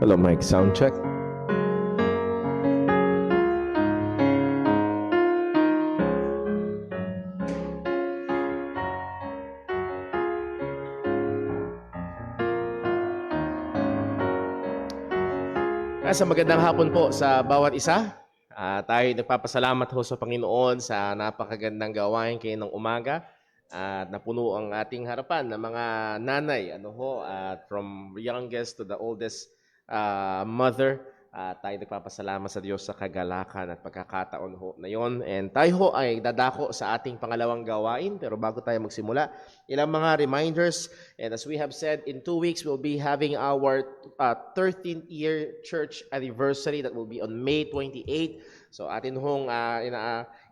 Hello, mic sound check. Sa magandang hapon po sa bawat isa. Tayo nagpapasalamat ho sa Panginoon sa napakagandang gawain kayo ng umaga at napuno ang ating harapan ng mga nanay, from youngest to the oldest mother. Tayo nagpapasalamat sa Diyos sa kagalakan at pagkakataon ho na yon. And tayo ho ay dadako sa ating pangalawang gawain. Pero bago tayo magsimula, ilang mga reminders. And as we have said, in 2 weeks, we'll be having our 13th year church anniversary that will be on May 28. So atin hong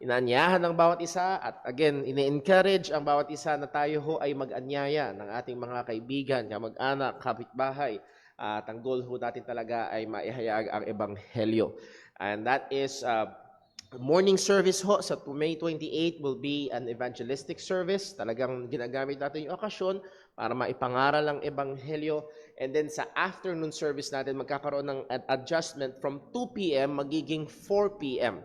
inaanyahan ng bawat isa at again, ine-encourage ang bawat isa na tayo ho ay mag-anyaya ng ating mga kaibigan, kamag-anak, kapitbahay. At ang goal ho natin talaga ay maihayag ang Ebanghelyo. And that is morning service ho sa May 28 will be an evangelistic service. Talagang ginagamit natin yung okasyon para maipangaral ang Ebanghelyo. And then sa afternoon service natin, magkakaroon ng adjustment from 2 p.m. magiging 4 p.m.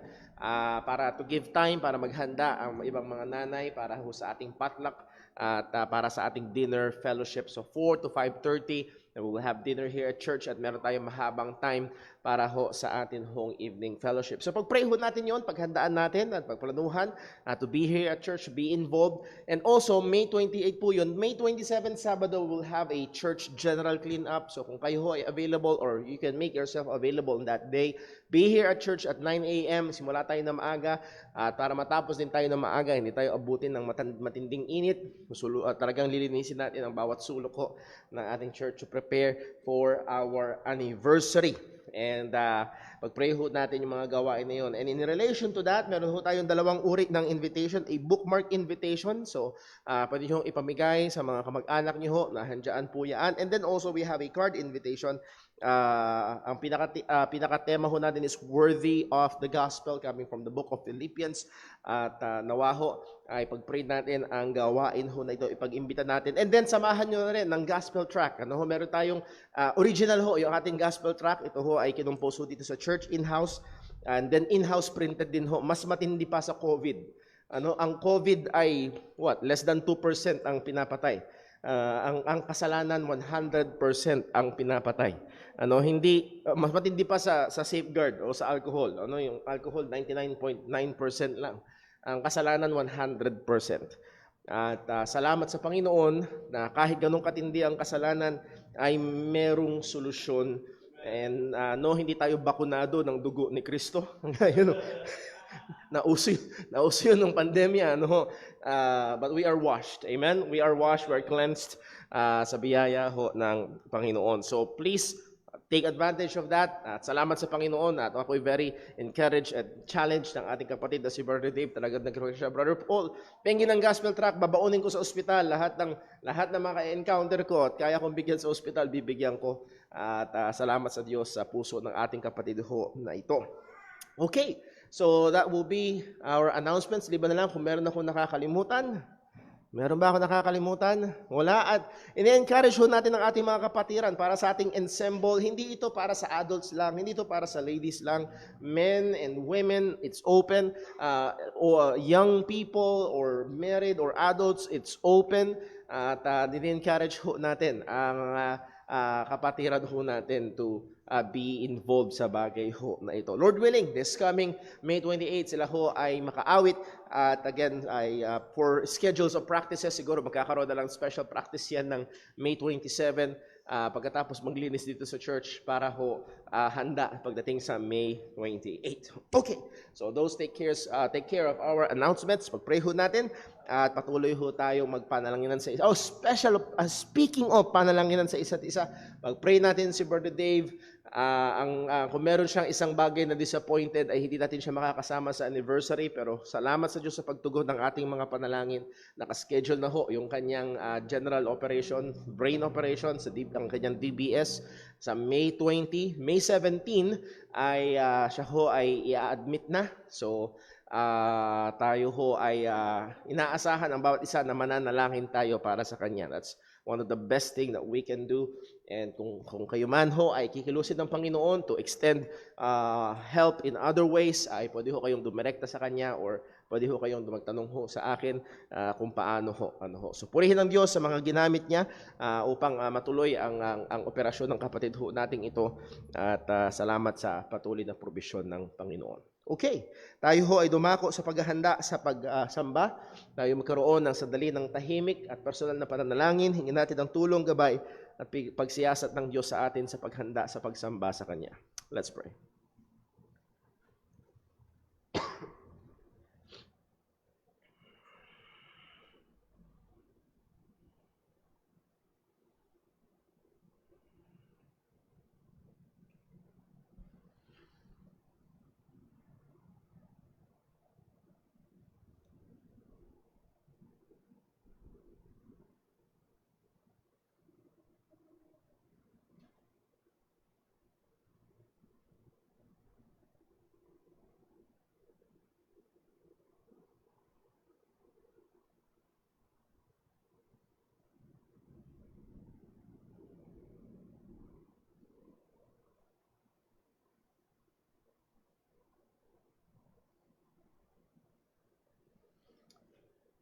Para to give time para maghanda ang ibang mga nanay para ho sa ating potluck at para sa ating dinner fellowship. So 4 to 5:30 we will have dinner here at church at meron tayong mahabang time para ho sa atin hong evening fellowship. So pag-pray ho natin yon, paghandaan natin at pagplanuhan to be here at church, be involved. And also, May 28 po yun. May 27, Sabado, we'll have a church general clean-up. So kung kayo ho ay available or you can make yourself available on that day, be here at church at 9 a.m. Simula tayo na maaga at para matapos din tayo na maaga, hindi tayo abutin ng matinding init. Talagang lilinisin natin ang bawat sulok ho ng ating church to prepare for our anniversary. And pag-pray ho natin yung mga gawain na yun. And in relation to that, meron ho tayong dalawang uri ng invitation, a bookmark invitation. So, pwede nyo ipamigay sa mga kamag-anak nyo ho, nahandyan po yan. And then also, we have a card invitation. Ang pinaka-tema ho natin is Worthy of the Gospel, coming from the book of Philippians. At nawa ho, ay pag-pray natin ang gawain ho na ito, ipag-imbita natin. And then, samahan nyo na rin ng gospel track. Meron tayong original ho, yung ating gospel track. Ito ho ay kinumpos ho dito sa church in-house. And then in-house printed din ho. Mas matindi pa sa COVID. Ang COVID ay, less than 2% ang pinapatay. Ang kasalanan, 100% ang pinapatay. Mas matindi pa sa safeguard o sa alcohol. Yung alcohol, 99.9% lang. Ang kasalanan, 100%. At salamat sa Panginoon na kahit ganun katindi ang kasalanan, ay merong solusyon. And hindi tayo bakunado ng dugo ni Kristo. Nauso yun ng pandemya. But we are washed. Amen? We are washed, we are cleansed sa biyaya ho ng Panginoon. So please, take advantage of that. At salamat sa Panginoon. At ako'y very encouraged at challenged ng ating kapatid na si Brother Dave. Talagang nag-request siya, Brother Paul, pengin ng gospel track, babaunin ko sa ospital. Lahat ng mga encounter ko at kaya kong bigyan sa ospital, bibigyan ko. At salamat sa Diyos sa puso ng ating kapatid ho na ito. Okay, so that will be our announcements. Liban na lang kung meron akong nakakalimutan. Meron ba ako nakakalimutan? Wala. At ini-encourage ho natin ang ating mga kapatiran para sa ating ensemble. Hindi ito para sa adults lang. Hindi ito para sa ladies lang. Men and women, it's open. Or young people or married or adults, it's open. At ini-encourage ho natin ang kapatiran ho natin to be involved sa bagay ho na ito. Lord willing, this coming May 28, sila ho ay makaawit. At again, for schedules of practices, siguro magkakaroon na lang special practice yan ng May 27 pagkatapos maglinis dito sa church para ho handa pagdating sa May 28. Okay, so those take care of our announcements. Pag-pray ho natin at patuloy ho tayong magpanalanginan sa isa. Speaking of panalanginan sa isa't isa, pag-pray natin si Brother Dave. Kung meron siyang isang bagay na disappointed ay hindi natin siya makakasama sa anniversary, pero salamat sa Diyos sa pagtugon ng ating mga panalangin. Nakaschedule na ho yung kanyang general operation, brain operation, ang kanyang DBS. sa May 20. May 17 ay siya ho ay i-admit na. So tayo ho ay inaasahan ang bawat isa na mananalangin tayo para sa kanya. That's one of the best thing that we can do. And kung kayo man ho ay kikilusin ng Panginoon to extend help in other ways, ay pwede ho kayong dumirekta sa kanya or pwede ho kayong magtanong ho sa akin kung paano ho. So purihin ng Diyos sa mga ginamit niya upang matuloy ang operasyon ng kapatid ho nating ito at salamat sa patuloy na probisyon ng Panginoon. Okay, tayo ho ay dumako sa paghahanda sa pagsamba. Tayo magkaroon ng sandali ng tahimik at personal na pananalangin. Hingin natin ang tulong, gabay at pagsiyasat ng Diyos sa atin sa paghanda sa pagsamba sa Kanya. Let's pray.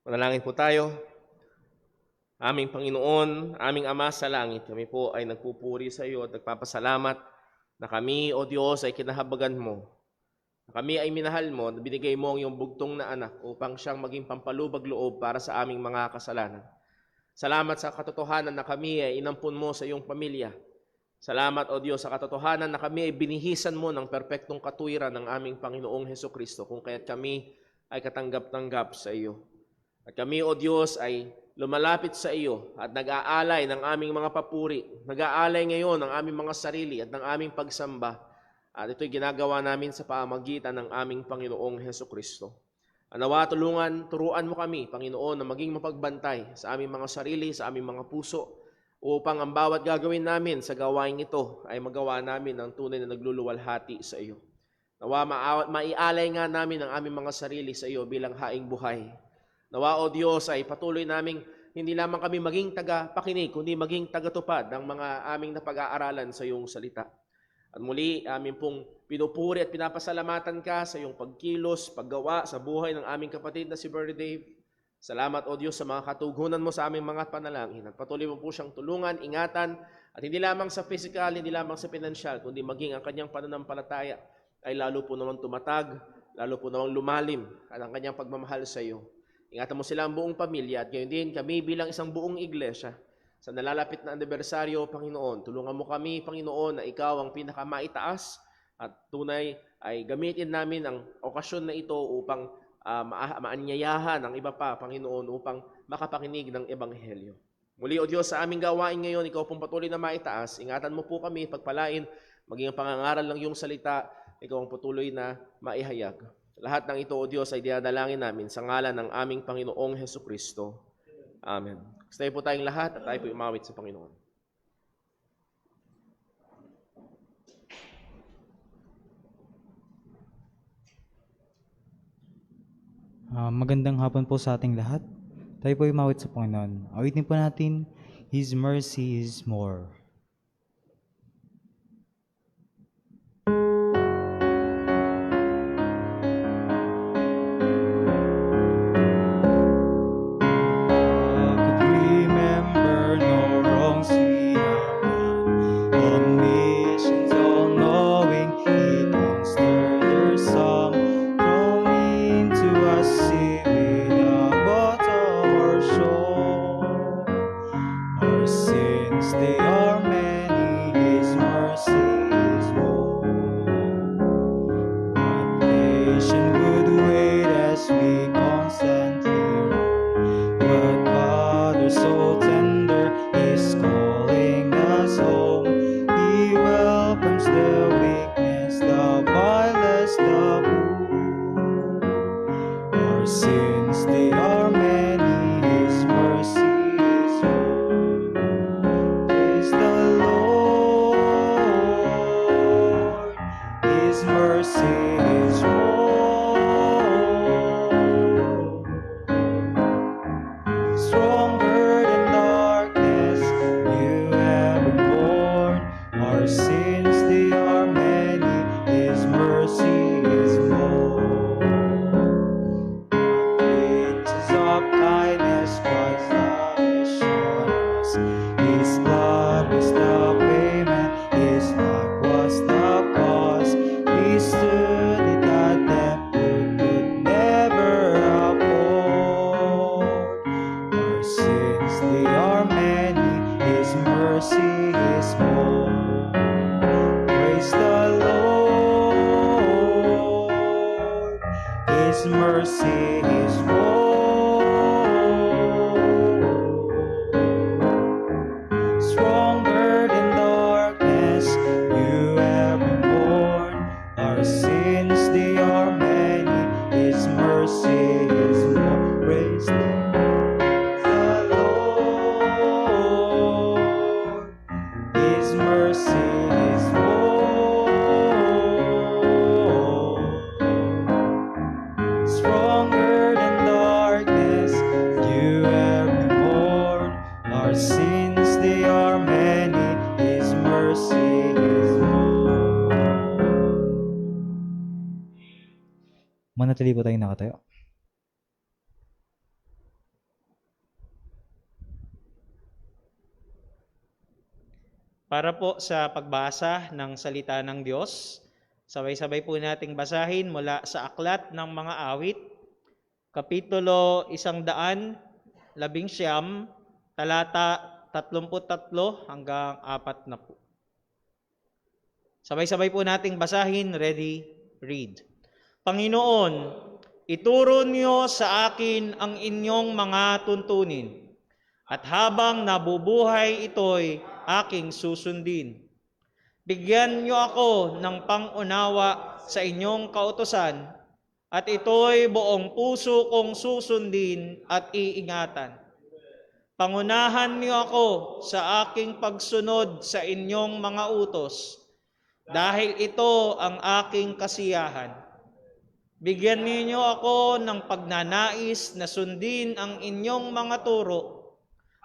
Manalangin po tayo. Aming Panginoon, aming Ama sa langit, kami po ay nagpupuri sa iyo at nagpapasalamat na kami, O Diyos, ay kinahabagan mo. Na kami ay minahal mo, na binigay mo ang iyong bugtong na anak upang siyang maging pampalubag loob para sa aming mga kasalanan. Salamat sa katotohanan na kami ay inampun mo sa iyong pamilya. Salamat, O Diyos, sa katotohanan na kami ay binihisan mo ng perpektong katuwiran ng aming Panginoong Hesukristo, kung kaya't kami ay katanggap-tanggap sa iyo. At kami, O Diyos, ay lumalapit sa iyo at nag-aalay ng aming mga papuri. Nag-aalay ngayon ng aming mga sarili at ng aming pagsamba. At ito'y ginagawa namin sa pamamagitan ng aming Panginoong Hesukristo. Nawa turuan mo kami, Panginoon, na maging mapagbantay sa aming mga sarili, sa aming mga puso, upang ang bawat gagawin namin sa gawain ito ay magawa namin ng tunay na nagluluwalhati sa iyo. Nawa maialay nga namin ang aming mga sarili sa iyo bilang haing buhay. Nawa, O Diyos, ay patuloy naming hindi lamang kami maging taga-pakinig, kundi maging tagatupad ng mga aming napag-aaralan sa iyong salita. At muli, amin pong pinupuri at pinapasalamatan ka sa iyong pagkilos, paggawa sa buhay ng aming kapatid na si Brother Dave. Salamat, O Diyos, sa mga katugunan mo sa aming mga panalangin. At patuloy mo po siyang tulungan, ingatan, at hindi lamang sa physical, hindi lamang sa financial, kundi maging ang kanyang pananampalataya ay lalo po naman tumatag, lalo po naman lumalim at ang kanyang pagmamahal sa iyo. Ingatan mo sila ang buong pamilya at gayon din kami bilang isang buong iglesia. Sa nalalapit na anibersaryo, Panginoon, tulungan mo kami, Panginoon, na ikaw ang pinakamaitaas at tunay ay gamitin namin ang okasyon na ito upang maanyayahan ang iba pa, Panginoon, upang makapakinig ng Ebanghelyo. Muli, O Diyos, sa aming gawain ngayon, ikaw pong patuloy na maitaas. Ingatan mo po kami, pagpalain, maging ang pangangaral ng iyong salita, ikaw ang patuloy na maihayag. Lahat ng ito, O Diyos, ay dinadalangin namin sa ngalan ng aming Panginoong Hesukristo. Amen. Gusto po tayong lahat at tayo po umawit sa Panginoon. Magandang hapon po sa ating lahat. Tayo po umawit sa Panginoon. Awitin po natin, His mercy is more. mercy is more. Stronger than darkness, you have been born. Our sins, they are many, His mercy is more. Praise the Lord, His mercy is more. Stronger than darkness, you have been born. Our sins, they are many, His mercy is more. Manatili po tayong nakatayo. Para po sa pagbasa ng salita ng Diyos, sabay-sabay po nating basahin mula sa Aklat ng Mga Awit, Kapitulo 119, talata 33 hanggang 40 po. Sabay-sabay po nating basahin, ready, read. Panginoon, ituro niyo sa akin ang inyong mga tuntunin, at habang nabubuhay ito'y aking susundin. Bigyan niyo ako ng pangunawa sa inyong kautusan, at ito'y buong puso kong susundin at iingatan. Pangunahan niyo ako sa aking pagsunod sa inyong mga utos, dahil ito ang aking kasiyahan. Bigyan niyo ako ng pagnanais na sundin ang inyong mga turo,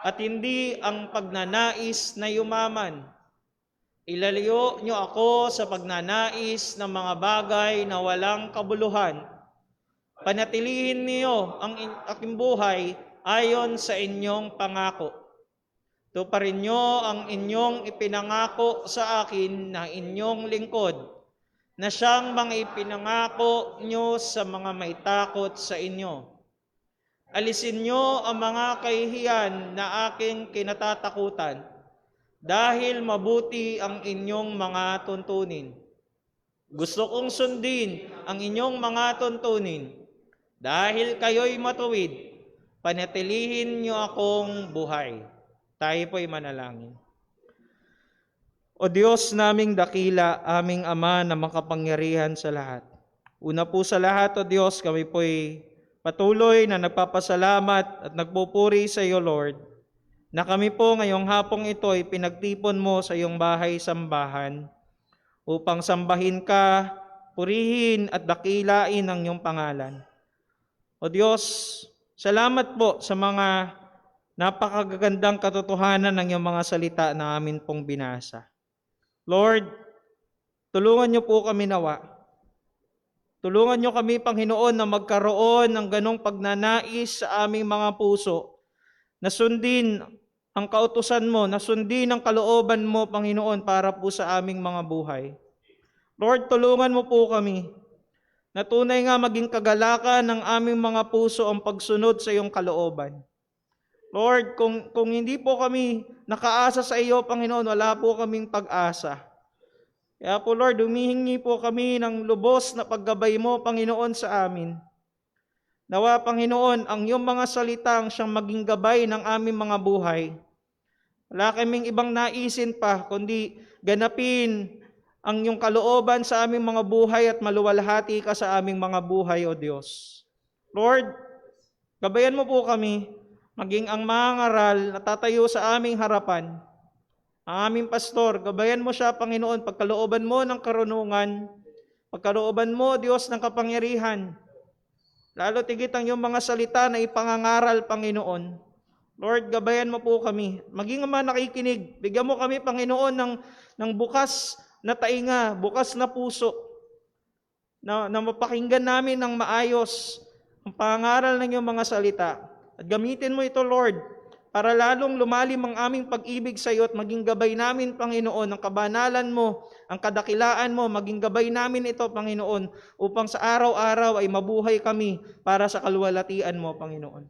at hindi ang pagnanais na yumaman. Ilalayo niyo ako sa pagnanais ng mga bagay na walang kabuluhan. Panatilihin niyo ang aking buhay ayon sa inyong pangako. Tuparin niyo ang inyong ipinangako sa akin ng inyong lingkod, na siyang mga ipinangako niyo sa mga may takot sa inyo. Alisin niyo ang mga kahihiyan na aking kinatatakutan, dahil mabuti ang inyong mga tuntunin. Gusto kong sundin ang inyong mga tuntunin, dahil kayo'y matuwid, panatilihin niyo akong buhay. Tayo po'y manalangin. O Diyos naming dakila, aming Ama na makapangyarihan sa lahat. Una po sa lahat, O Diyos, kami po'y patuloy na nagpapasalamat at nagpupuri sa iyo, Lord, na kami po ngayong hapong ito ay pinagtipon mo sa iyong bahay-sambahan upang sambahin ka, purihin at dakilain ang iyong pangalan. O Diyos, salamat po sa mga napakagandang katotohanan ng iyong mga salita na amin pong binasa. Lord, tulungan niyo po kami nawa. Tulungan niyo kami, Panginoon, na magkaroon ng ganong pagnanais sa aming mga puso, na sundin ang kautusan mo, na sundin ang kalooban mo, Panginoon, para po sa aming mga buhay. Lord, tulungan mo po kami, na tunay nga maging kagalakan ng aming mga puso ang pagsunod sa iyong kalooban. Lord, kung hindi po kami nakaasa sa iyo, Panginoon, wala po kaming pag-asa. Kaya po, Lord, humihingi po kami ng lubos na paggabay mo, Panginoon, sa amin. Nawa, Panginoon, ang iyong mga salitang siyang maging gabay ng aming mga buhay. Wala kaming ibang naisin pa, kundi ganapin ang iyong kalooban sa aming mga buhay at maluwalhati ka sa aming mga buhay, O Diyos. Lord, gabayan mo po kami, maging ang mga ngaral na tatayo sa aming harapan. Ang aming pastor, gabayan mo siya, Panginoon, pagkalooban mo ng karunungan, pagkalooban mo, Diyos, ng kapangyarihan. Lalo tigit ang iyong mga salita na ipangangaral, Panginoon. Lord, gabayan mo po kami. Maging ama nakikinig, bigyan mo kami, Panginoon, ng bukas na tainga, bukas na puso, na mapakinggan namin ng maayos ang pangangaral ng iyong mga salita. At gamitin mo ito, Lord, para lalong lumalim ang aming pag-ibig sa iyo at maging gabay namin, Panginoon, ang kabanalan mo, ang kadakilaan mo, maging gabay namin ito, Panginoon, upang sa araw-araw ay mabuhay kami para sa kaluwalhatian mo, Panginoon.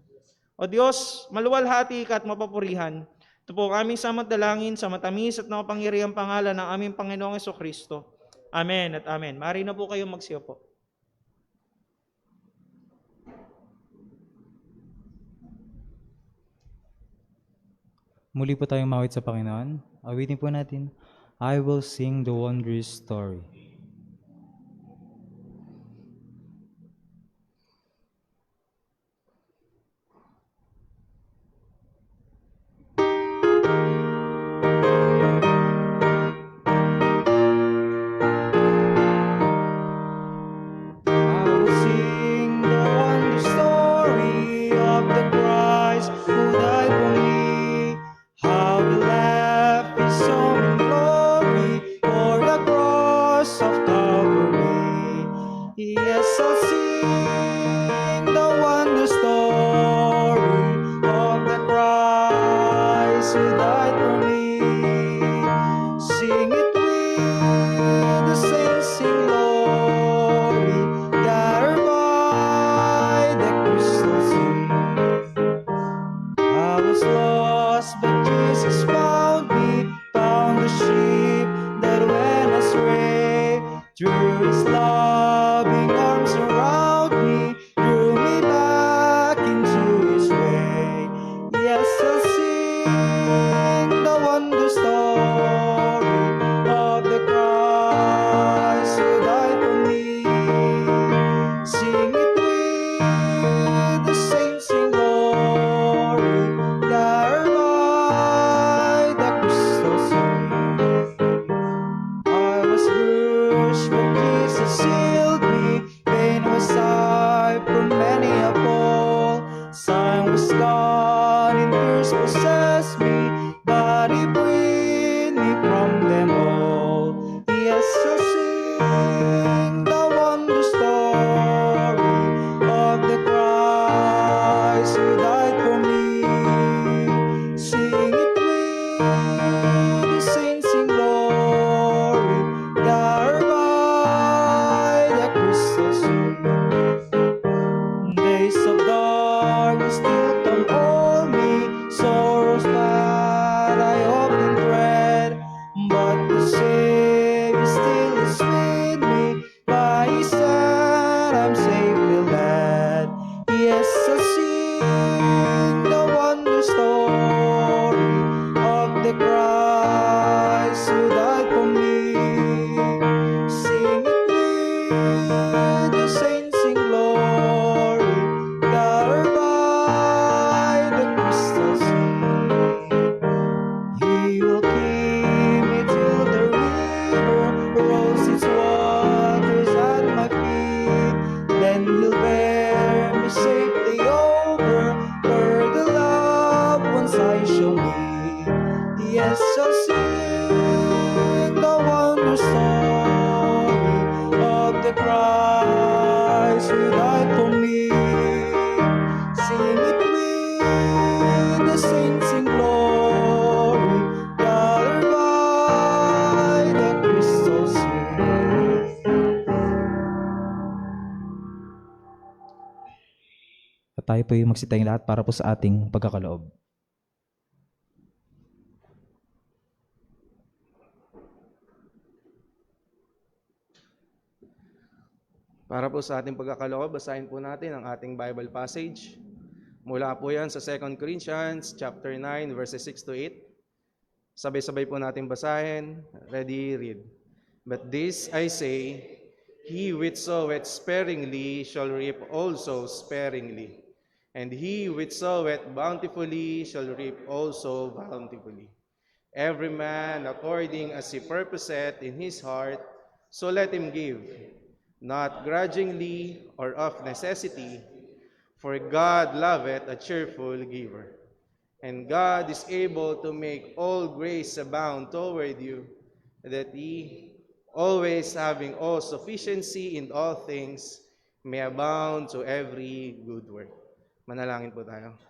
O Diyos, maluwalhati ka at mapapurihan. Ito po ang aming samantalangin sa matamis at nakapangyarihang pangalan ng aming Panginoong Jesucristo. Amen at amen. Maaari na po kayong magsiupo. Muli po tayong mawit sa Panginoon. Awitin po natin, I will sing the wondrous story. I will sing the wondrous story of the Christ who died for me. How he left his own glory for the cross of Calvary. Yes, I'll sing the wondrous story of the Christ who died for me. Sing it with the saints, sing glory, gathered by the crystal sea. I was lost, but Jesus found me, found the sheep that went astray. Through his loving arms around me, drew me back into his way. Yes, I'll sing the wonder story of the Christ who died for me. Sing it with the saints in glory, gathered by the crystal sea. I was bruised, but Jesus healed me. Pain was I from many a fall. Sign was gone, and fears possessed me, but He freed me from them all. Yes, I'll sing the wonder story of the Christ who died for me. Sing it with the saints in glory, gathered by the crystal sea. Days of darkness still come o'er me, sorrows bad I often dread, but the Savior still is with me, by His hand I'm safely led. Yes, I'll sing the wonder story of the Christ who died for me. Sing it with the saints in glory, gathered by the crystal sea. He will keep me till the river rolls its waters at my feet. Then He'll bear me safely over, where the loved ones I shall meet. Yes, I'll sing the wonder story of the Christ who died for me. Sing it with the saints in glory, gathered by the crystal sea. At tayo po yung magsitayong lahat para po sa ating pagkakaloob. Para po sa ating pagkakaloob, basahin po natin ang ating Bible passage. Mula po yan sa 2 Corinthians chapter 9, verses 6 to 8. Sabay-sabay po natin basahin. Ready, read. But this I say, he which soweth sparingly shall reap also sparingly. And he which soweth bountifully shall reap also bountifully. Every man according as he purposeth in his heart, so let him give, not grudgingly or of necessity, for God loveth a cheerful giver. And God is able to make all grace abound toward you, that ye, always having all sufficiency in all things, may abound to every good work. Manalangin po tayo.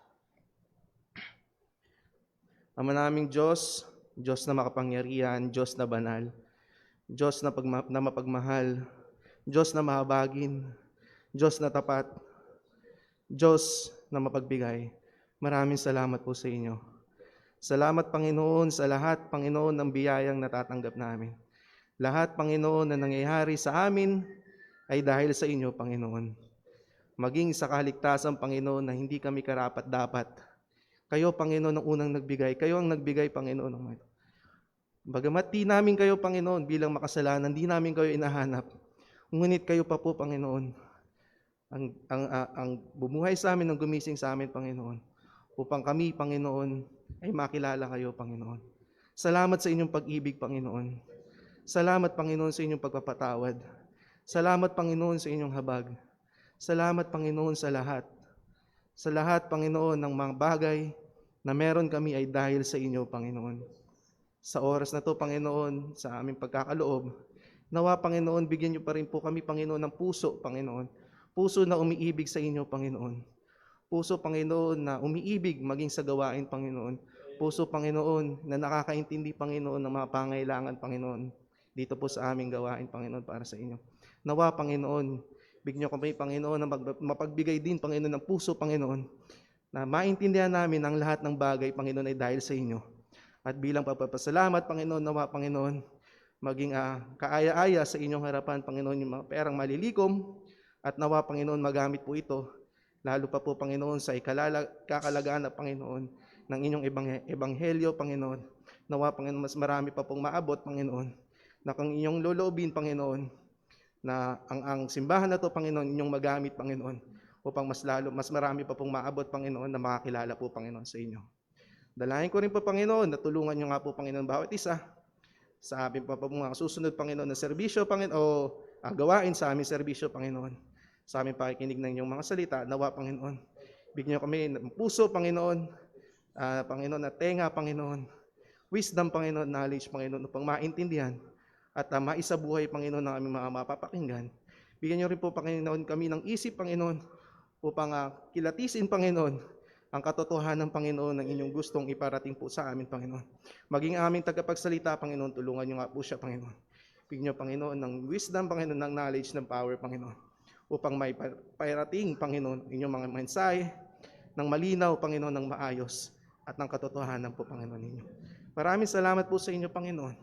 Ama naming Diyos, Diyos na makapangyarihan, Diyos na banal, Diyos na mapagmahal, Diyos na mahabagin, Diyos na tapat, Diyos na mapagbigay. Maraming salamat po sa inyo. Salamat, Panginoon, sa lahat, Panginoon, ng biyayang natatanggap namin. Lahat, Panginoon, na nangyayari sa amin ay dahil sa inyo, Panginoon. Maging sa kaligtasan, Panginoon, na hindi kami karapat-dapat. Kayo, Panginoon, ang unang nagbigay. Kayo ang nagbigay, Panginoon, ng mga ito. Bagamat di namin kayo, Panginoon, bilang makasalanan, di namin kayo inahanap. Ngunit kayo pa po, Panginoon, ang bumuhay sa amin, ang gumising sa amin, Panginoon, upang kami, Panginoon, ay makilala kayo, Panginoon. Salamat sa inyong pag-ibig, Panginoon. Salamat, Panginoon, sa inyong pagpapatawad. Salamat, Panginoon, sa inyong habag. Salamat, Panginoon, sa lahat. Sa lahat, Panginoon, ng mga bagay na meron kami ay dahil sa inyo, Panginoon. Sa oras na to, Panginoon, sa aming pagkakaloob, nawa, Panginoon, bigyan niyo pa rin po kami, Panginoon, ng puso, Panginoon. Puso na umiibig sa inyo, Panginoon. Puso, Panginoon, na umiibig maging sa gawain, Panginoon. Puso, Panginoon, na nakakaintindi, Panginoon, ng mga pangailangan, Panginoon, dito po sa aming gawain, Panginoon, para sa inyo. Nawa, Panginoon, bigyan niyo kami, Panginoon, na mapagbigay din, Panginoon, ng puso, Panginoon, na maintindihan namin ang lahat ng bagay, Panginoon, ay dahil sa inyo. At bilang pagpapasalamat, Panginoon, nawa, Panginoon, maging kaaya-aya sa inyong harapan, Panginoon, yung mga perang malilikom, at nawa, Panginoon, magamit po ito, lalo pa po, Panginoon, sa kakalagaan na, Panginoon, ng inyong ebanghelyo, Panginoon. Nawa, Panginoon, mas marami pa pong maabot, Panginoon, na kung inyong loloobin, Panginoon, na ang simbahan na to, Panginoon, inyong magamit, Panginoon, upang mas marami pa pong maabot, Panginoon, na makakilala po, Panginoon, sa inyo. Dalahin ko rin po, Panginoon, na tulungan niyo nga po, Panginoon, bawat isa sa aming pa po mga susunod, Panginoon, na serbisyo, Panginoon, o gawain sa aming serbisyo, Panginoon, sa aming pakikinig ng inyong mga salita. Nawa, Panginoon, bigyan niyo kami ng puso, Panginoon, Panginoon, na tenga, Panginoon, wisdom, Panginoon, knowledge, Panginoon, upang maintindihan at maisabuhay, Panginoon, ng aming mga mapapakinggan. Bigyan niyo rin po, Panginoon, kami ng isip, Panginoon, upang kilatisin, Panginoon, ang katotohanan, Panginoon, ng inyong gustong iparating po sa amin, Panginoon. Maging aming tagapagsalita, Panginoon, tulungan niyo nga po siya, Panginoon. Bigyan niyo, Panginoon, ng wisdom, Panginoon, ng knowledge, ng power, Panginoon, upang may pairating, Panginoon, inyong mga mensahe, ng malinaw, Panginoon, ng maayos, at ng katotohanan po, Panginoon, ninyo. Maraming salamat po sa inyo, Panginoon.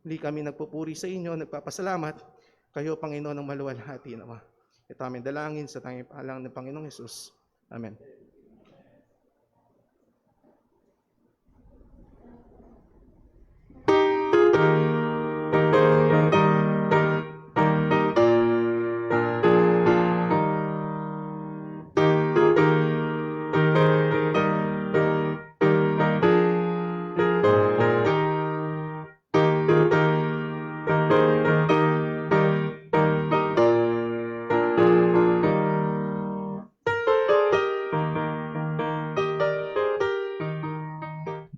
Muli kami nagpupuri sa inyo, nagpapasalamat. Kayo, Panginoon, ng maluwalhati nawa. Ito aming dalangin sa tanging pangalan ng Panginoong Hesus. Amen.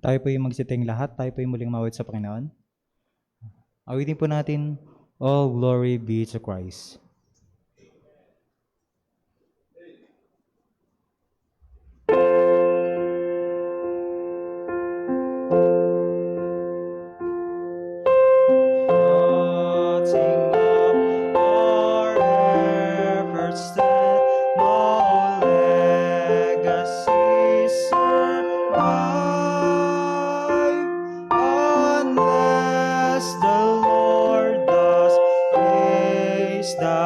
Tayo po yung magsiteng lahat, tayo po yung muling mawit sa Panginoon. Awitin po natin, all glory be to Christ. Unless the Lord does praise the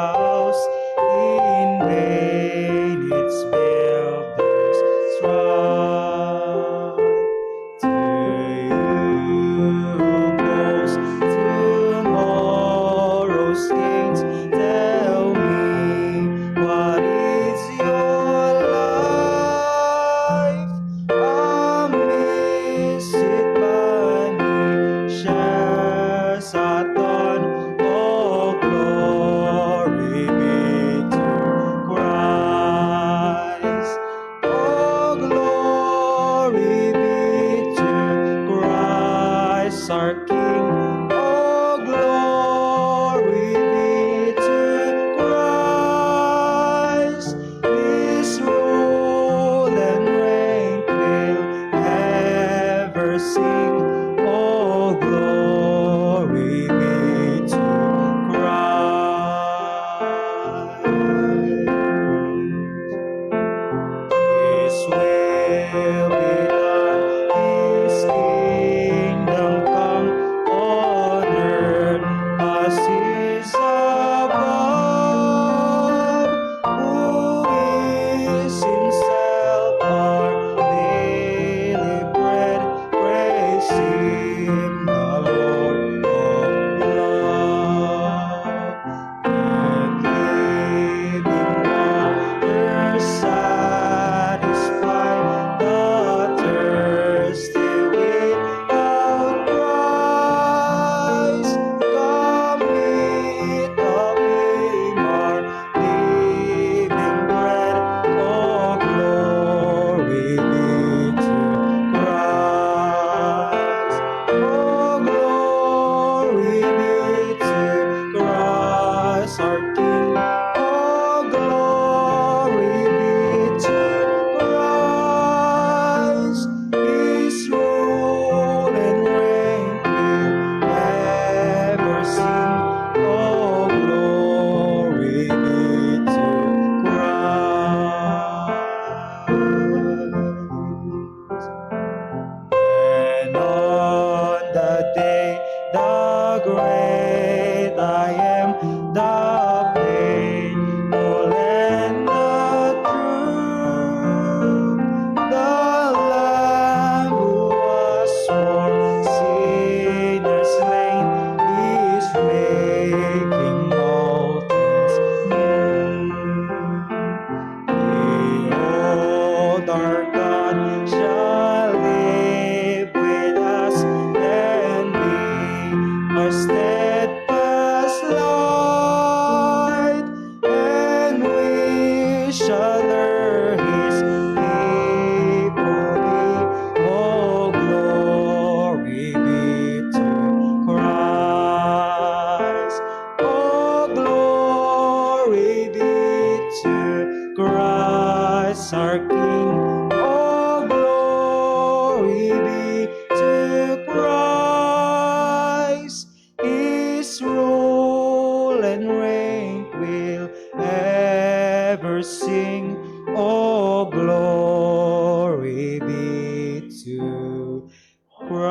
Jesus our King. All glory be to Christ. His rule and reign will ever sing. All glory be to Christ.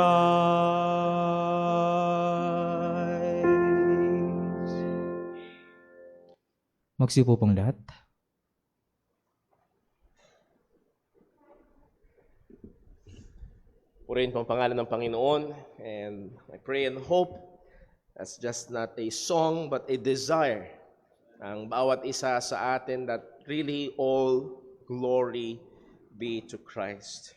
Magsipo pong lahat. Purihin po ang pangalan ng Panginoon, and I pray and hope that's just not a song but a desire ang bawat isa sa atin that really all glory be to Christ.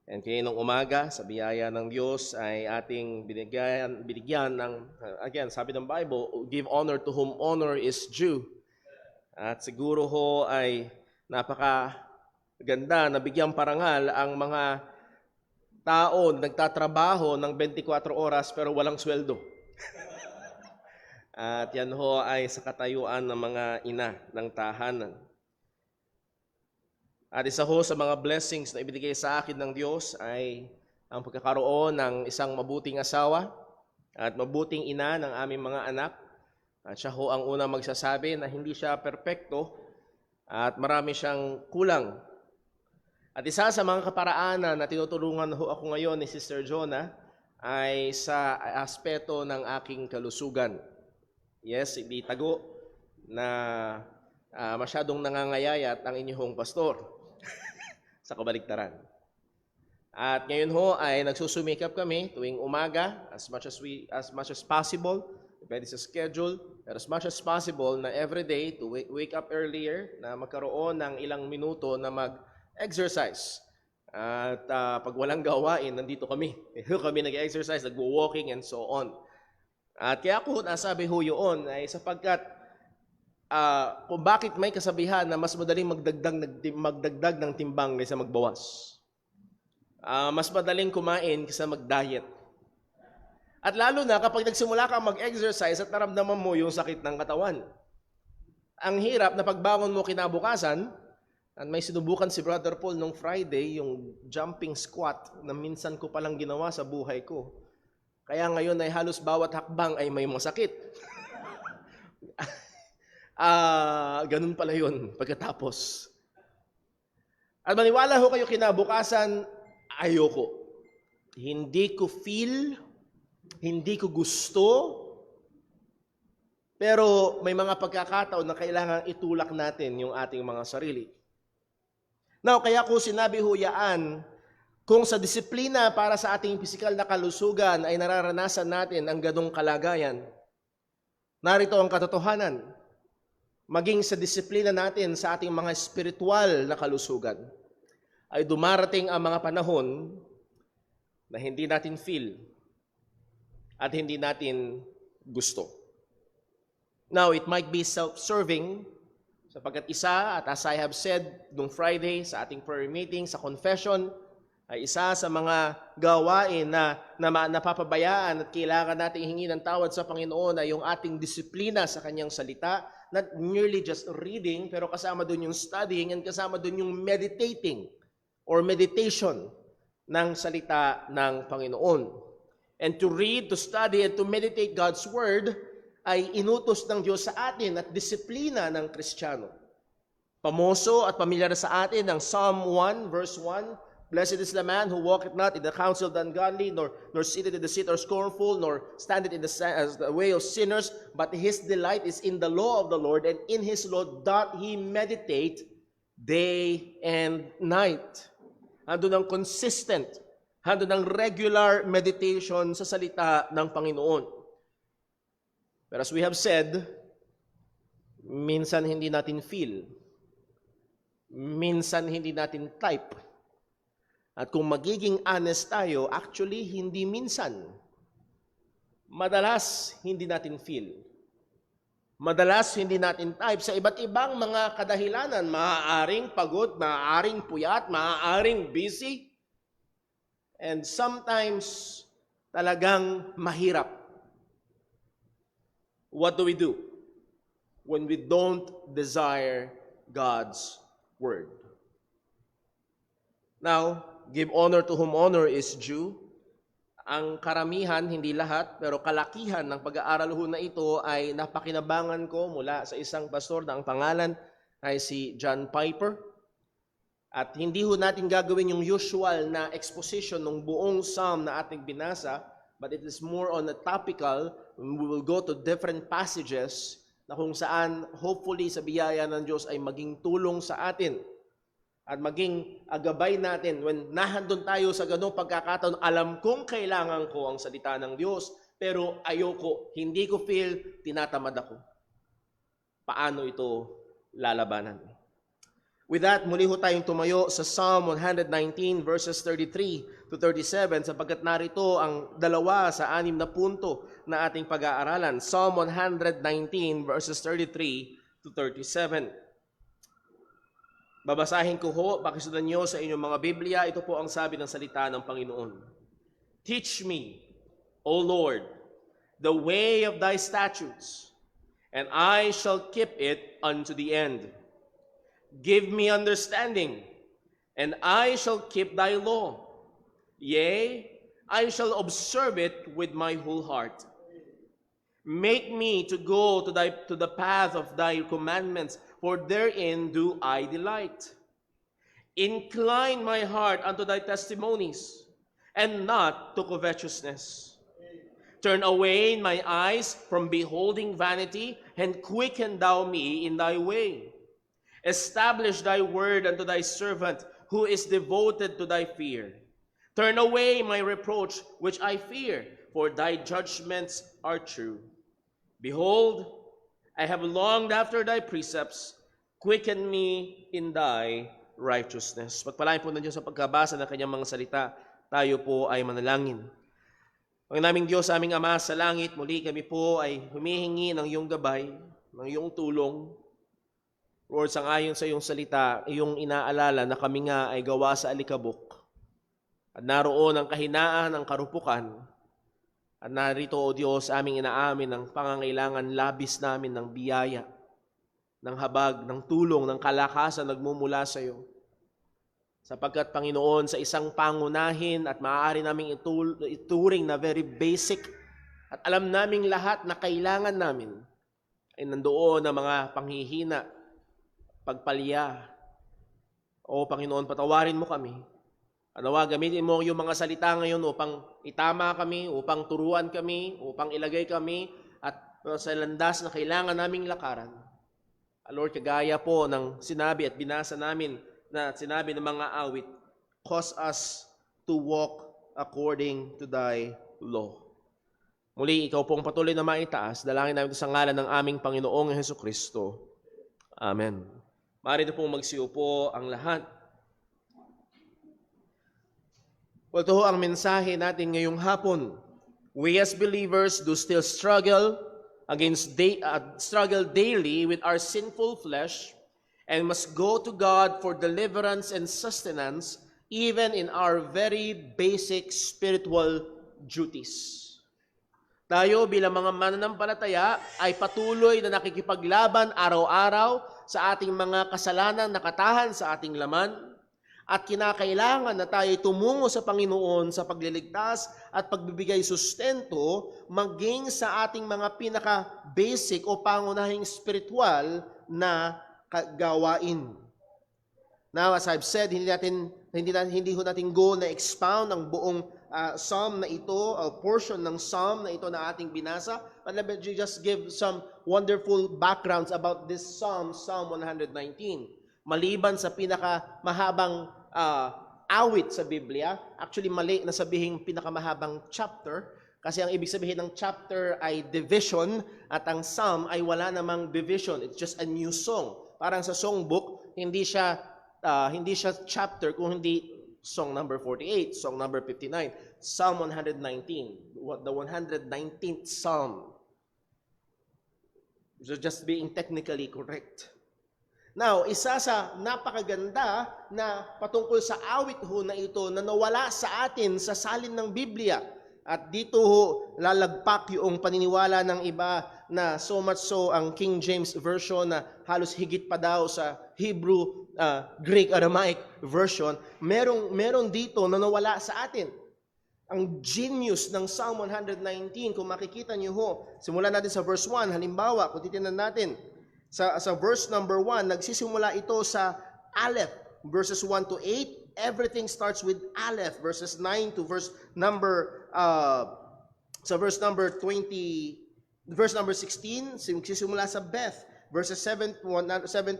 And kaya nung umaga, sa biyaya ng Diyos ay ating binigyan ng, again, sabi ng Bible, give honor to whom honor is due. At siguro ho ay napakaganda na bigyang parangal ang mga tao nagtatrabaho ng 24 oras pero walang sweldo. At yan ho ay sa katayuan ng mga ina ng tahanan. At isa ho sa mga blessings na ibinigay sa akin ng Diyos ay ang pagkakaroon ng isang mabuting asawa at mabuting ina ng aming mga anak. At siya ho ang unang magsasabi na hindi siya perpekto at marami siyang kulang. At isa sa mga kaparaanan na tinutulungan ho ako ngayon ni Sister Jonah ay sa aspeto ng aking kalusugan. Yes, hindi tago na masyadong nangangayayat ang inyong pastor sa kabaligtaran. At ngayon ho ay nagsusumikap kami tuwing umaga as much as possible, depende sa schedule, pero as much as possible na every day to wake up earlier na magkaroon ng ilang minuto na mag-exercise. At pag walang gawain, nandito kami. Kami nag-exercise, nag-walking and so on. At kaya ako nasabi ho yun ay sapagkat kung bakit may kasabihan na mas madaling magdagdag ng timbang kaysa magbawas. Mas madaling kumain kaysa mag-diet. At lalo na kapag nagsimula kang mag-exercise at naramdaman mo yung sakit ng katawan. Ang hirap na pagbangon mo kinabukasan, at may sinubukan si Brother Paul nung Friday, yung jumping squat na minsan ko palang ginawa sa buhay ko. Kaya ngayon ay halos bawat hakbang ay may masakit. Ganun pala yun pagkatapos. At maniwala ho kayo kinabukasan, ayoko. Hindi ko feel, hindi ko gusto, pero may mga pagkakataon na kailangan itulak natin yung ating mga sarili. Now, kaya ko sinabi ho yaan, kung sa disiplina para sa ating pisikal na kalusugan ay nararanasan natin ang ganong kalagayan, narito ang katotohanan. Maging sa disiplina natin sa ating mga spiritual na kalusugan, ay dumarating ang mga panahon na hindi natin feel at hindi natin gusto. Now, it might be self-serving, sapagkat isa, at as I have said nung Friday sa ating prayer meeting, sa confession, ay isa sa mga gawain na napapabayaan at kailangan nating hingi ng tawad sa Panginoon ay yung ating disiplina sa Kanyang salita. Not merely just reading, pero kasama doon yung studying and kasama doon yung meditating or meditation ng salita ng Panginoon. And to read, to study, and to meditate God's Word ay inutos ng Diyos sa atin at disiplina ng Kristiyano. Pamoso at pamilyar sa atin ang Psalm 1 verse 1, Blessed is the man who walketh not in the counsel of the ungodly, nor sitteth in the seat of scornful, nor standeth in the way of sinners, but his delight is in the law of the Lord, and in his law doth he meditate day and night. Andun ang consistent, andun ang regular meditation sa salita ng Panginoon. But as we have said, minsan hindi natin feel, minsan hindi natin type. At kung magiging honest tayo, actually, hindi minsan. Madalas, hindi natin feel. Madalas, hindi natin type sa iba't ibang mga kadahilanan. Maaaring pagod, maaaring puyat, maaaring busy. And sometimes, talagang mahirap. What do we do when we don't desire God's Word? Now, give honor to whom honor is due. Ang karamihan, hindi lahat, pero kalakihan ng pag-aaral ho na ito ay napakinabangan ko mula sa isang pastor na ang pangalan ay si John Piper. At hindi ho natin gagawin yung usual na exposition ng buong psalm na ating binasa, but it is more on a topical. We will go to different passages na kung saan hopefully sa biyaya ng Diyos ay maging tulong sa atin at maging agabay natin when nahandun tayo sa ganong pagkakataon. Alam kong kailangan ko ang salita ng Diyos, pero ayoko, hindi ko feel, tinatamad ako. Paano ito lalabanan? With that, muli ho tayong tumayo sa Psalm 119 verses 33 to 37 sapagkat narito ang 2 sa 6 na punto na ating pag-aaralan. Psalm 119 verses 33 to 37. Babasahin ko ho, pakisundan nyo sa inyong mga Biblia. Ito po ang sabi ng salita ng Panginoon. Teach me, O Lord, the way of thy statutes, and I shall keep it unto the end. Give me understanding, and I shall keep thy law. Yea, I shall observe it with my whole heart. Make me to go to the path of thy commandments, for therein do I delight. Incline my heart unto thy testimonies, and not to covetousness. Turn away my eyes from beholding vanity, and quicken thou me in thy way. Establish thy word unto thy servant, who is devoted to thy fear. Turn away my reproach, which I fear, for thy judgments are true. Behold, I have longed after thy precepts, quicken me in thy righteousness. Pagpalain po ng Diyos sa pagkabasa ng kanyang mga salita, tayo po ay manalangin. Ang naming Diyos, aming Ama sa langit, muli kami po ay humihingi ng iyong gabay, ng iyong tulong. Lord, sangayon sa iyong salita, iyong inaalala na kami nga ay gawa sa alikabok. At naroon ang kahinaan, ang karupukan. At narito, O Diyos, aming inaamin ang pangangailangan labis namin ng biyaya, ng habag, ng tulong, ng kalakasan nagmumula sa iyo. Sapagkat, Panginoon, sa isang pangunahin at maaari naming ituring na very basic at alam naming lahat na kailangan namin ay nandoon ang mga panghihina, pagpalya. O Panginoon, patawarin mo kami. Nawa, gamitin mo yung mga salita ngayon upang itama kami, upang turuan kami, upang ilagay kami at sa landas na kailangan naming lakaran. Lord, kagaya po ng sinabi at binasa namin na sinabi ng mga awit, cause us to walk according to thy law. Muli, ikaw pong patuloy na maitaas. Dalangin namin ito sa ngalan ng aming Panginoong Hesukristo. Amen. Maaari na pong magsiupo ang lahat. Well, ito ang mensahe natin ngayong hapon. We as believers do still struggle daily with our sinful flesh and must go to God for deliverance and sustenance even in our very basic spiritual duties. Tayo bilang mga mananampalataya ay patuloy na nakikipaglaban araw-araw sa ating mga kasalanan na katahan sa ating laman. At kinakailangan na tayo tumungo sa Panginoon sa pagliligtas at pagbibigay sustento maging sa ating mga pinaka-basic o pangunahing spiritual na gawain. Now, as I've said, hindi ho natin go na expound ang buong psalm na ito, portion ng psalm na ito na ating binasa. But let me just give some wonderful backgrounds about this psalm, Psalm 119. Maliban sa pinakamahabang awit sa Biblia, actually mali na sabihin pinakamahabang chapter, kasi ang ibig sabihin ng chapter ay division at ang psalm ay wala namang division. It's just a new song. Parang sa songbook, hindi siya chapter kung hindi song number 48, song number 59, Psalm 119, the 119th Psalm. So just being technically correct. Now, isa sa napakaganda na patungkol sa awit ho na ito na nawala sa atin sa salin ng Biblia. At dito ho lalagpak yung paniniwala ng iba na so much so ang King James Version na halos higit pa daw sa Hebrew Greek Aramaic version, merong dito na nawala sa atin. Ang genius ng Psalm 119, kung makikita niyo ho, simulan natin sa verse 1. Halimbawa, kung titingnan natin, sa verse number 1, nagsisimula ito sa Aleph, verses 1 to 8. Everything starts with Aleph, verses 9 to verse number 16, nagsisimula sa Beth. Verses 17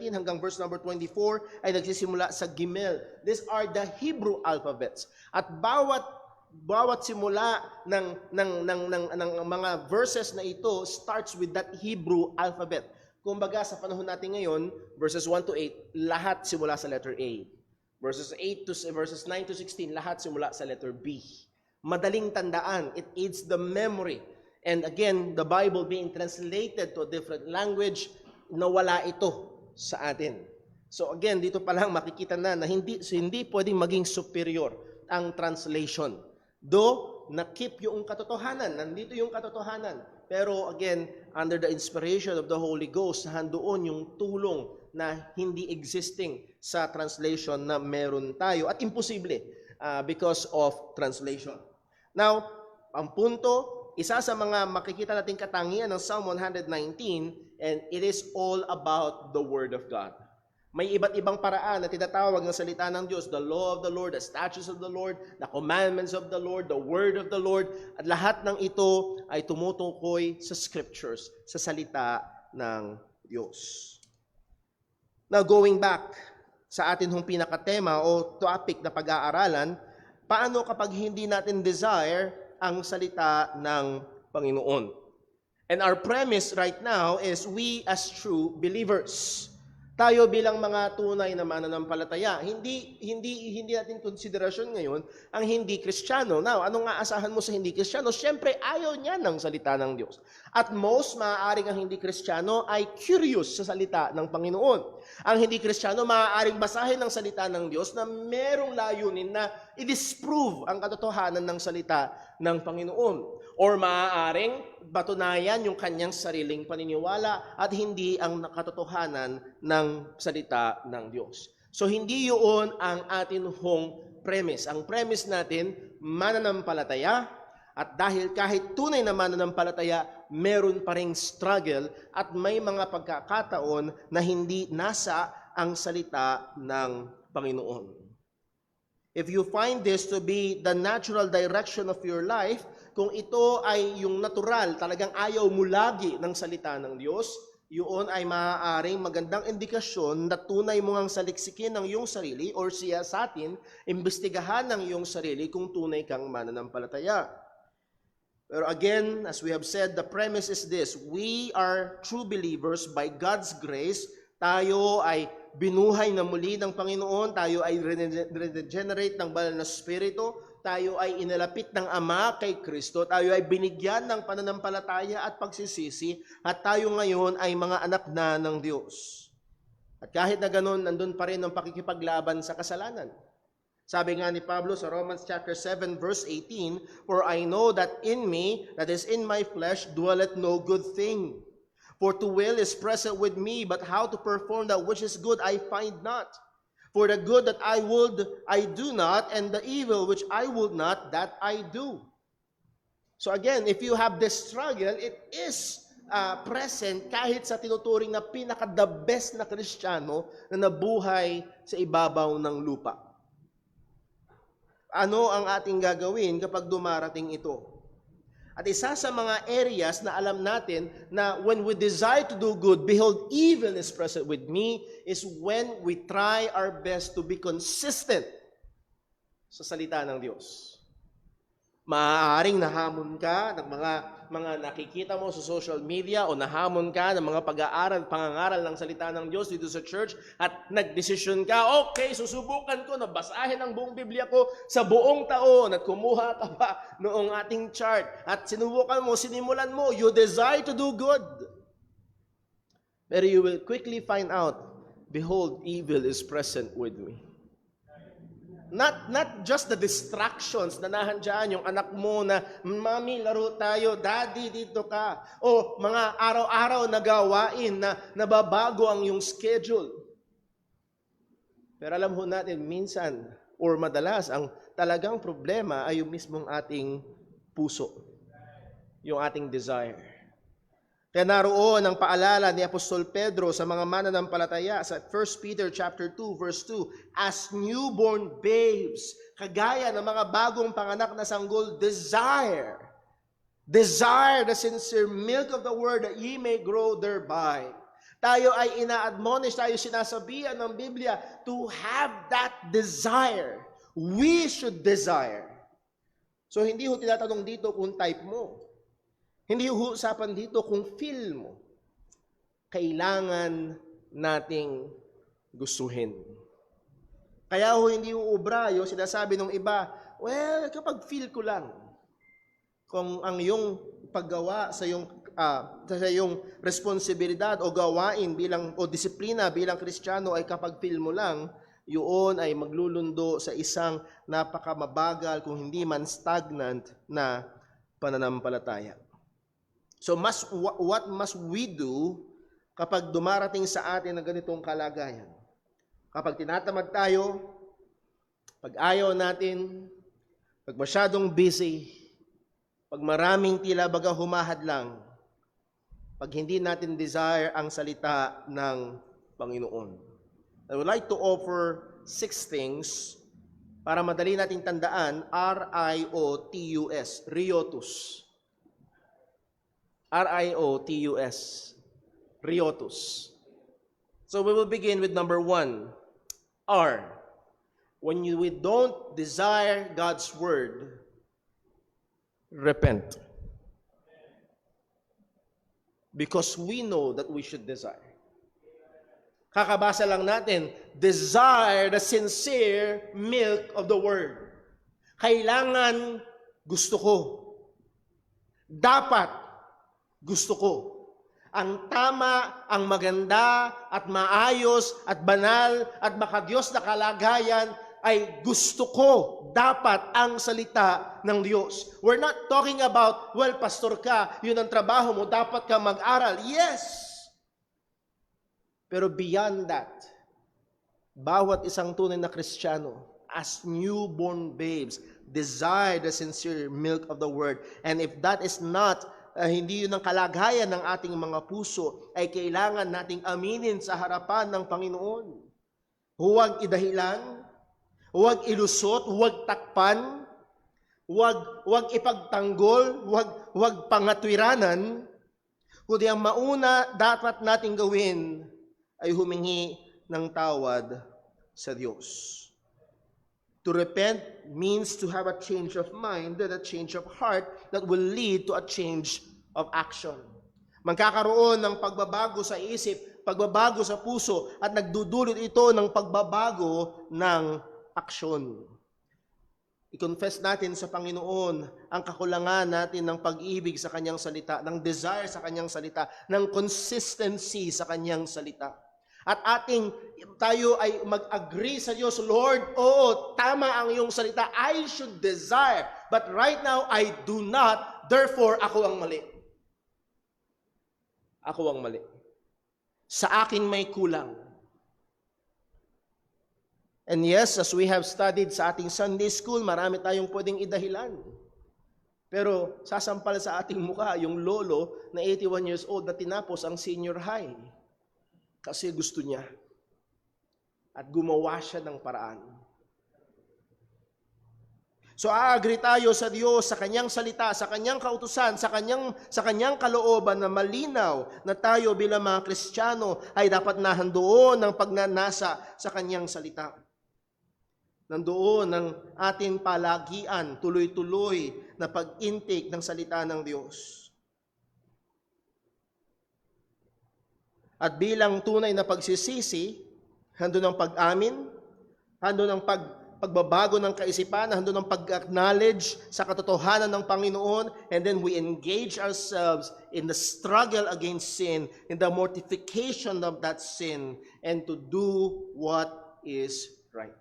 hanggang verse number 24 ay nagsisimula sa Gimel. These are the Hebrew alphabets. At bawat simula ng mga verses na ito starts with that Hebrew alphabet. Kumbaga sa panahon natin ngayon, verses 1 to 8, lahat simula sa letter A. Verses 9 to 16, lahat simula sa letter B. Madaling tandaan, it aids the memory. And again, the Bible being translated to a different language, nawala ito sa atin. So again, dito pa lang makikita na hindi pwedeng maging superior ang translation. Though, na-keep yung katotohanan, nandito yung katotohanan. Pero again, under the inspiration of the Holy Ghost, nandoon yung tulong na hindi existing sa translation na meron tayo at imposible because of translation. Now, ang punto, isa sa mga makikita nating katangian ng Psalm 119, and it is all about the Word of God. May iba't ibang paraan na tinatawag ng salita ng Diyos, the law of the Lord, the statutes of the Lord, the commandments of the Lord, the word of the Lord, at lahat ng ito ay tumutukoy sa scriptures, sa salita ng Diyos. Now, going back sa atin hong pinakatema o topic na pag-aaralan, paano kapag hindi natin desire ang salita ng Panginoon? And our premise right now is we as true believers. Tayo bilang mga tunay na mananampalataya, hindi natin konsiderasyon ngayon ang hindi Kristiyano. Now, anong aasahan mo sa hindi Kristiyano? Siyempre, ayaw niya ng salita ng Diyos. At most, maaaring ang hindi Kristiyano ay curious sa salita ng Panginoon. Ang hindi Kristiyano, maaaring basahin ng salita ng Diyos na merong layunin na i-disprove ang katotohanan ng salita ng Panginoon. Or maaaring patunayan yung kanyang sariling paniniwala at hindi ang katotohanan ng salita ng Diyos. So hindi yun ang atin hong premise. Ang premise natin, mananampalataya, at dahil kahit tunay na mananampalataya, meron pa ring struggle at may mga pagkakataon na hindi nasa ang salita ng Panginoon. If you find this to be the natural direction of your life, kung ito ay yung natural, talagang ayaw mo lagi ng salita ng Diyos, yun ay maaaring magandang indikasyon na tunay mo ngang saliksikin ng iyong sarili or siya sa atin, imbestigahan ng iyong sarili kung tunay kang mananampalataya. Pero again, as we have said, the premise is this: we are true believers by God's grace. Tayo ay binuhay na muli ng Panginoon, tayo ay regenerate ng banal na Espiritu, tayo ay inilapit ng Ama kay Kristo, tayo ay binigyan ng pananampalataya at pagsisisi, at tayo ngayon ay mga anak na ng Diyos. At kahit na ganun, nandun pa rin ang pakikipaglaban sa kasalanan. Sabi nga ni Pablo sa Romans chapter 7 verse 18, "For I know that in me, that is in my flesh, dwelleth no good thing. For to will is present with me, but how to perform that which is good I find not. For the good that I would, I do not, and the evil which I would not, that I do." So again, if you have this struggle, it is present kahit sa tinuturing na pinaka-the best na Kristiyano na nabuhay sa ibabaw ng lupa. Ano ang ating gagawin kapag dumarating ito? At isa sa mga areas na alam natin na when we desire to do good, behold, evil is present with me, is when we try our best to be consistent sa salita ng Diyos. Maaaring nahamon ka ng mga nakikita mo sa social media o nahamon ka ng mga pangangaral ng salita ng Diyos dito sa church at nagdesisyon ka, okay, susubukan ko na basahin ang buong Biblia ko sa buong taon at kumuha ka pa noong ating chart at sinubukan mo, sinimulan mo, you desire to do good. Pero you will quickly find out, behold, evil is present with me. Not just the distractions na nahandyan, yung anak mo na, "Mami, laro tayo, Daddy, dito ka." O mga araw-araw na gawain na nababago ang yung schedule. Pero alam ho natin, minsan or madalas, ang talagang problema ay yung mismong ating puso, yung ating desire. Kaya naroon ang paalala ni Apostol Pedro sa mga mananampalataya sa 1 Peter chapter 2 verse 2, as newborn babes, kagaya ng mga bagong panganak na sanggol, desire the sincere milk of the word that ye may grow thereby. Tayo ay ina-admonish, tayo sinasabihan ng Biblia to have that desire. We should desire. So hindi ho tinatanong dito kung type mo. Hindi ho usapan dito kung feel mo. Kailangan nating gustuhin. Kaya ho hindi uubra yung sinasabi ng iba, well, kapag feel ko lang. Kung ang iyong paggawa sa iyong responsibilidad o gawain o disiplina bilang Kristiyano ay kapag feel mo lang, yun ay maglulundo sa isang napakamabagal kung hindi man stagnant na pananampalataya. So what must we do kapag dumarating sa atin ang ganitong kalagayan? Kapag tinatamad tayo, pag ayaw natin, pag masyadong busy, pag maraming tila baga humahad lang, pag hindi natin desire ang salita ng Panginoon. I would like to offer 6 things para madali nating tandaan, R-I-O-T-U-S, Riotus. R-I-O-T-U-S, Riotus. So we will begin with number 1, R. When we don't desire God's word, repent. Because we know that we should desire. Kakabasa lang natin, desire the sincere milk of the word. Kailangan gusto ko. Dapat gusto ko. Ang tama, ang maganda, at maayos, at banal, at makadiyos na kalagayan ay gusto ko dapat ang salita ng Diyos. We're not talking about, well, pastor ka, yun ang trabaho mo, dapat ka mag-aral. Yes! Pero beyond that, bawat isang tunay na Kristiyano, as newborn babes, desire the sincere milk of the word. And if that is not, hindi yun ang kalagayan ng ating mga puso, ay kailangan nating aminin sa harapan ng Panginoon. Huwag idahilan, huwag ilusot, huwag takpan, huwag ipagtanggol, huwag pangatwiranan, kundi ang mauna dapat nating gawin ay humingi ng tawad sa Diyos. To repent means to have a change of mind and a change of heart that will lead to a change of action. Magkakaroon ng pagbabago sa isip, pagbabago sa puso, at nagdudulot ito ng pagbabago ng aksyon. I-confess natin sa Panginoon ang kakulangan natin ng pag-ibig sa Kanyang salita, ng desire sa Kanyang salita, ng consistency sa Kanyang salita. At tayo ay mag-agree sa Diyos, Lord, oo, tama ang iyong salita, I should desire, but right now I do not, therefore ako ang mali. Ako ang mali. Sa akin may kulang. And yes, as we have studied sa ating Sunday school, marami tayong pwedeng idahilan. Pero sasampal sa ating mukha yung lolo na 81 years old na tinapos ang senior high. Kasi gusto niya. At gumawa siya ng paraan. So aagree tayo sa Diyos, sa Kanyang salita, sa Kanyang kautusan, sa Kanyang kalooban na malinaw na tayo bilang mga Kristiyano ay dapat nahandoon ng pagnanasa sa Kanyang salita. Nandoon ang ating palagian, tuloy-tuloy na pag-intake ng salita ng Diyos. At bilang tunay na pagsisisi, handon ang pag-amin, handon ang pagbabago ng kaisipan, handon ang pag-acknowledge sa katotohanan ng Panginoon, and then we engage ourselves in the struggle against sin, in the mortification of that sin, and to do what is right.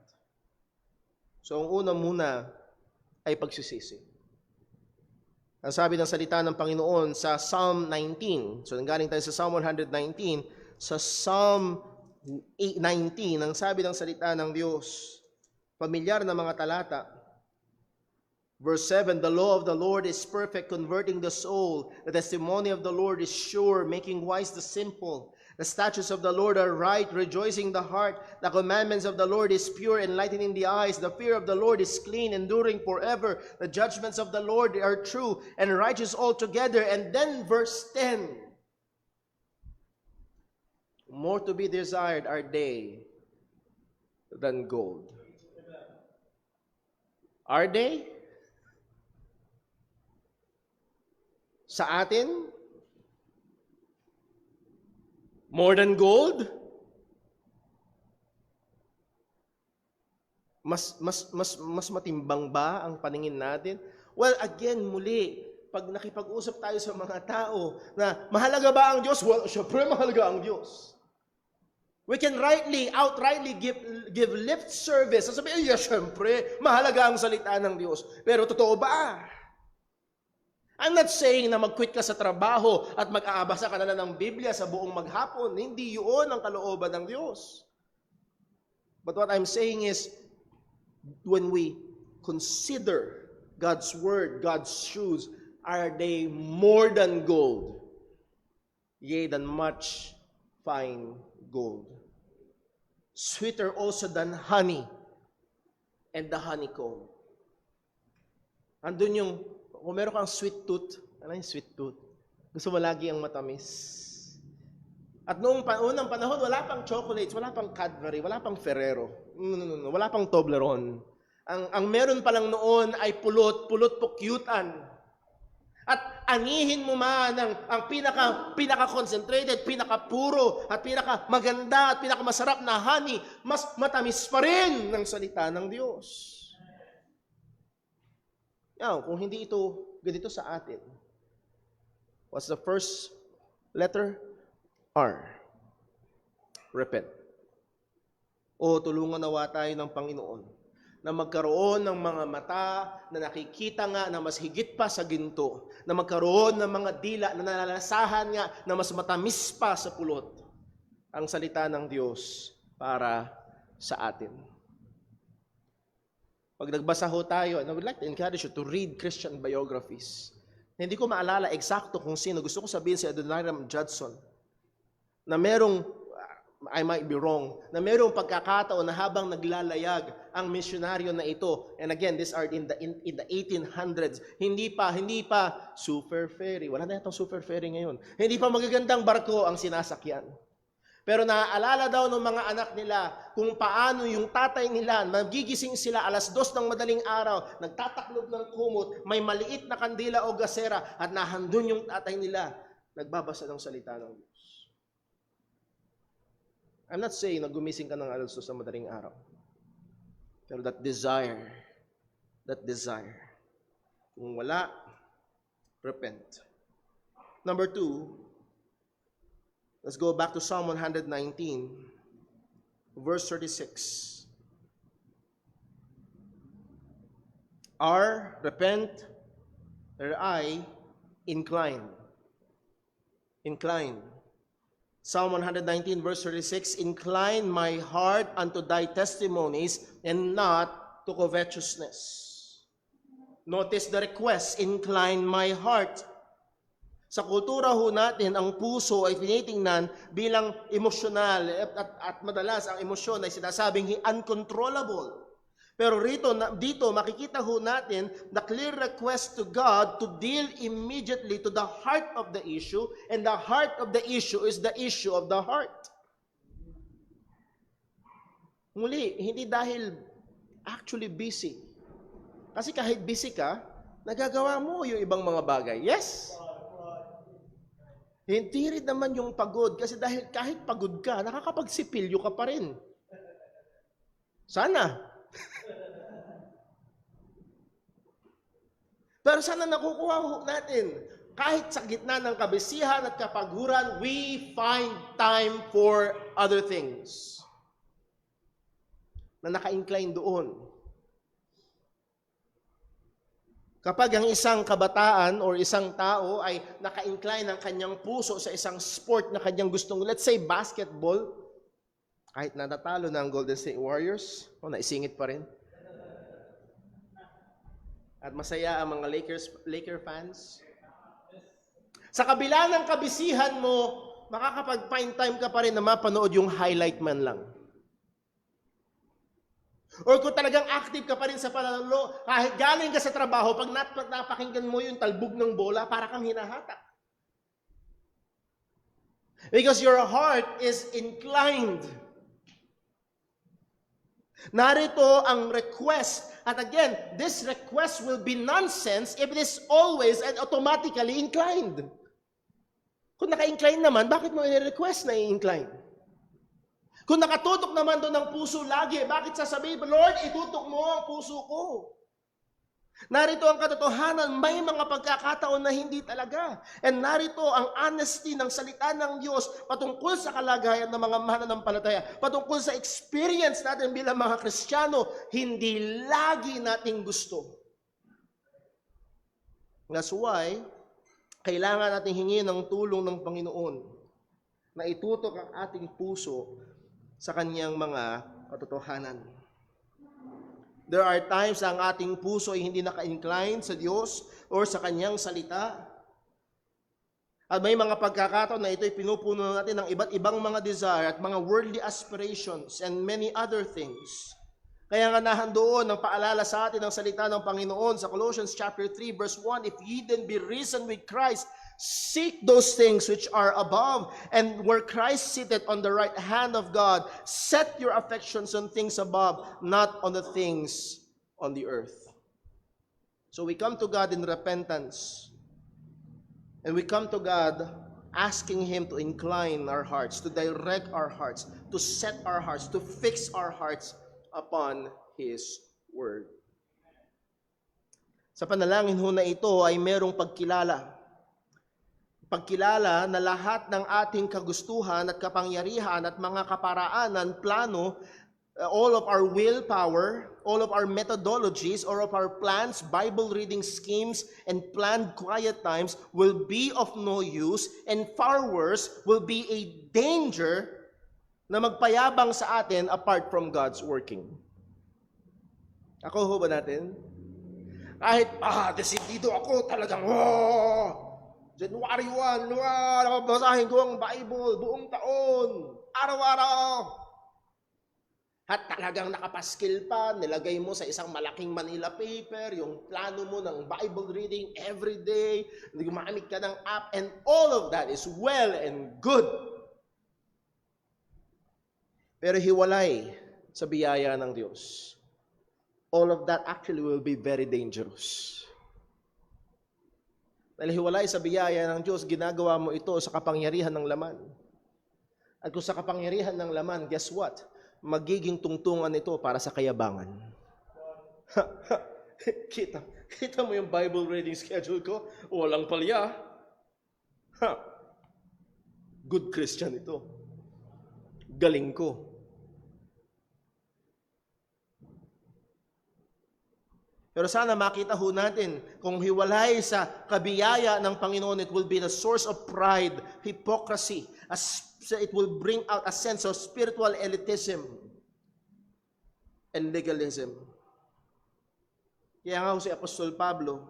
So, ang una muna ay pagsisisi. Ang sabi ng salita ng Panginoon sa Psalm 19, so nanggaling tayo sa Psalm 119, sa Psalm 19, ang sabi ng salita ng Diyos, pamilyar na mga talata. Verse 7, the law of the Lord is perfect, converting the soul. The testimony of the Lord is sure, making wise the simple. The statutes of the Lord are right, rejoicing the heart. The commandments of the Lord is pure, enlightening the eyes. The fear of the Lord is clean, enduring forever. The judgments of the Lord are true and righteous altogether. And then verse 10, more to be desired are they than gold. Are they? Sa atin? More than gold? Mas matimbang ba ang paningin natin? Well, again, muli, pag nakipag-usap tayo sa mga tao na mahalaga ba ang Diyos? Well, syempre mahalaga ang Diyos. We can outrightly give lip service. Sasabihin, yeah, syempre, mahalaga ang salita ng Diyos. Pero totoo ba? I'm not saying na mag-quit ka sa trabaho at mag-aabasa ka na lang ng Biblia sa buong maghapon. Hindi yun ang kalooban ng Diyos. But what I'm saying is, when we consider God's Word, God's truths, are they more than gold? Yea, than much fine gold. Sweeter also than honey and the honeycomb. Andun yung, kung meron kang sweet tooth, ano yung sweet tooth? Gusto mo lagi ang matamis. At noong unang panahon, wala pang chocolates, wala pang Cadbury, wala pang Ferrero. No, wala pang Toblerone. Ang meron pa lang noon ay pulot pukyutan. At anihin mo man ang pinaka-concentrated, pinaka-puro, at pinaka-maganda, at pinaka-masarap na honey, mas matamis pa rin ng salita ng Diyos. Now, kung hindi ito ganito sa atin, what's the first letter? R. Repent. O tulungan nawa tayo ng Panginoon na magkaroon ng mga mata na nakikita nga na mas higit pa sa ginto, na magkaroon ng mga dila na nalalasahan nga na mas matamis pa sa pulot ang salita ng Diyos para sa atin. Pag nagbasa ho tayo, and I would like to encourage you to read Christian biographies. Hindi ko maalala eksakto kung sino. Gusto ko sabihin si Adoniram Judson na merong, I might be wrong, na merong pagkakataon na habang naglalayag ang misyonaryo na ito, and again, these are in the 1800s, hindi pa super ferry. Wala na itong super ferry ngayon. Hindi pa magagandang barko ang sinasakyan. Pero naaalala daw ng mga anak nila kung paano yung tatay nila, magigising sila 2:00 ng madaling araw, nagtataklob ng kumot, may maliit na kandila o gasera, at nahandun yung tatay nila, nagbabasa ng salita ng Diyos. I'm not saying na gumising ka ng 2:00 ng madaling araw. Pero that desire, kung wala, repent. Number 2, let's go back to Psalm 119, verse 36. R, repent. I, incline. Incline. Psalm 119, verse 36, incline my heart unto thy testimonies and not to covetousness. Notice the request, incline my heart. Sa kultura ho natin, ang puso ay tinitingnan bilang emosyonal at madalas ang emosyon ay sinasabing uncontrollable. Pero dito makikita ho natin the clear request to God to deal immediately to the heart of the issue, and the heart of the issue is the issue of the heart. Muli, hindi dahil actually busy. Kasi kahit busy ka, nagagawa mo yung ibang mga bagay. Yes? Hindi rin naman yung pagod. Kasi dahil kahit pagod ka, nakakapagsipilyo ka pa rin. Sana. Pero sana nakukuha natin, kahit sa gitna ng kabisihan at kapaguran, we find time for other things. Na naka-incline doon. Kapag ang isang kabataan or isang tao ay naka-incline ang kanyang puso sa isang sport na kanyang gustong, let's say basketball, Kahit na natalo na ang Golden State Warriors, naisingit pa rin. At masaya ang mga Laker fans. Sa kabila ng kabisihan mo, makakapag-find time ka pa rin na mapanood yung highlight man lang. Or kung talagang active ka pa rin sa pananalo, kahit galing ka sa trabaho, pag napakinggan mo yung talbog ng bola, para kang hinahatak. Because your heart is inclined. Narito ang request. At again, this request will be nonsense if it is always and automatically inclined. Kung naka-incline naman, bakit mo i-request na i-incline? Kung nakatutok naman doon ang puso lagi, bakit sasabihin, Lord, itutok mo ang puso ko? Narito ang katotohanan, may mga pagkakataon na hindi talaga. And narito ang honesty ng salita ng Diyos patungkol sa kalagayan ng mga mananampalataya, patungkol sa experience natin bilang mga Kristiyano, hindi lagi nating gusto. That's why, kailangan natin hingin ng tulong ng Panginoon na itutok ang ating puso sa kanyang mga katotohanan. There are times na ang ating puso ay hindi naka-incline sa Diyos or sa kanyang salita. At may mga pagkakataon na ito'y pinupuno natin ng iba't ibang mga desire at mga worldly aspirations and many other things. Kaya nga nahandoon ang paalala sa atin ng salita ng Panginoon sa Colossians chapter 3 verse 1, if ye then be risen with Christ, seek those things which are above, and where Christ sitteth on the right hand of God, set your affections on things above, not on the things on the earth. So we come to God in repentance, and we come to God asking Him to incline our hearts, to direct our hearts, to set our hearts, to fix our hearts upon His Word. Sa panalangin ho na ito ay merong pagkilala. Pagkilala na lahat ng ating kagustuhan at kapangyarihan at mga kaparaanan, plano, all of our willpower, all of our methodologies, all of our plans, Bible reading schemes, and planned quiet times will be of no use, and far worse, will be a danger na magpayabang sa atin apart from God's working. Ako ho ba natin? Kahit, desidido ako talagang, January 1, basahin ko ang Bible buong taon, araw-araw. At talagang nakapaskil pa, nilagay mo sa isang malaking Manila paper, yung plano mo ng Bible reading every day, gumamit ka ng app, and all of that is well and good. Pero hiwalay sa biyaya ng Diyos. All of that actually will be very dangerous. Dahil hiwalay sa biyaya ng Diyos, ginagawa mo ito sa kapangyarihan ng laman. At kung sa kapangyarihan ng laman, guess what? Magiging tungtungan ito para sa kayabangan. Kita mo yung Bible reading schedule ko? Walang palya. Good Christian ito. Galing ko. Pero sana makita ho natin, kung hiwalay sa kabiyaya ng Panginoon, it will be the source of pride, hypocrisy, it will bring out a sense of spiritual elitism and legalism. Kaya nga ho si Apostol Pablo,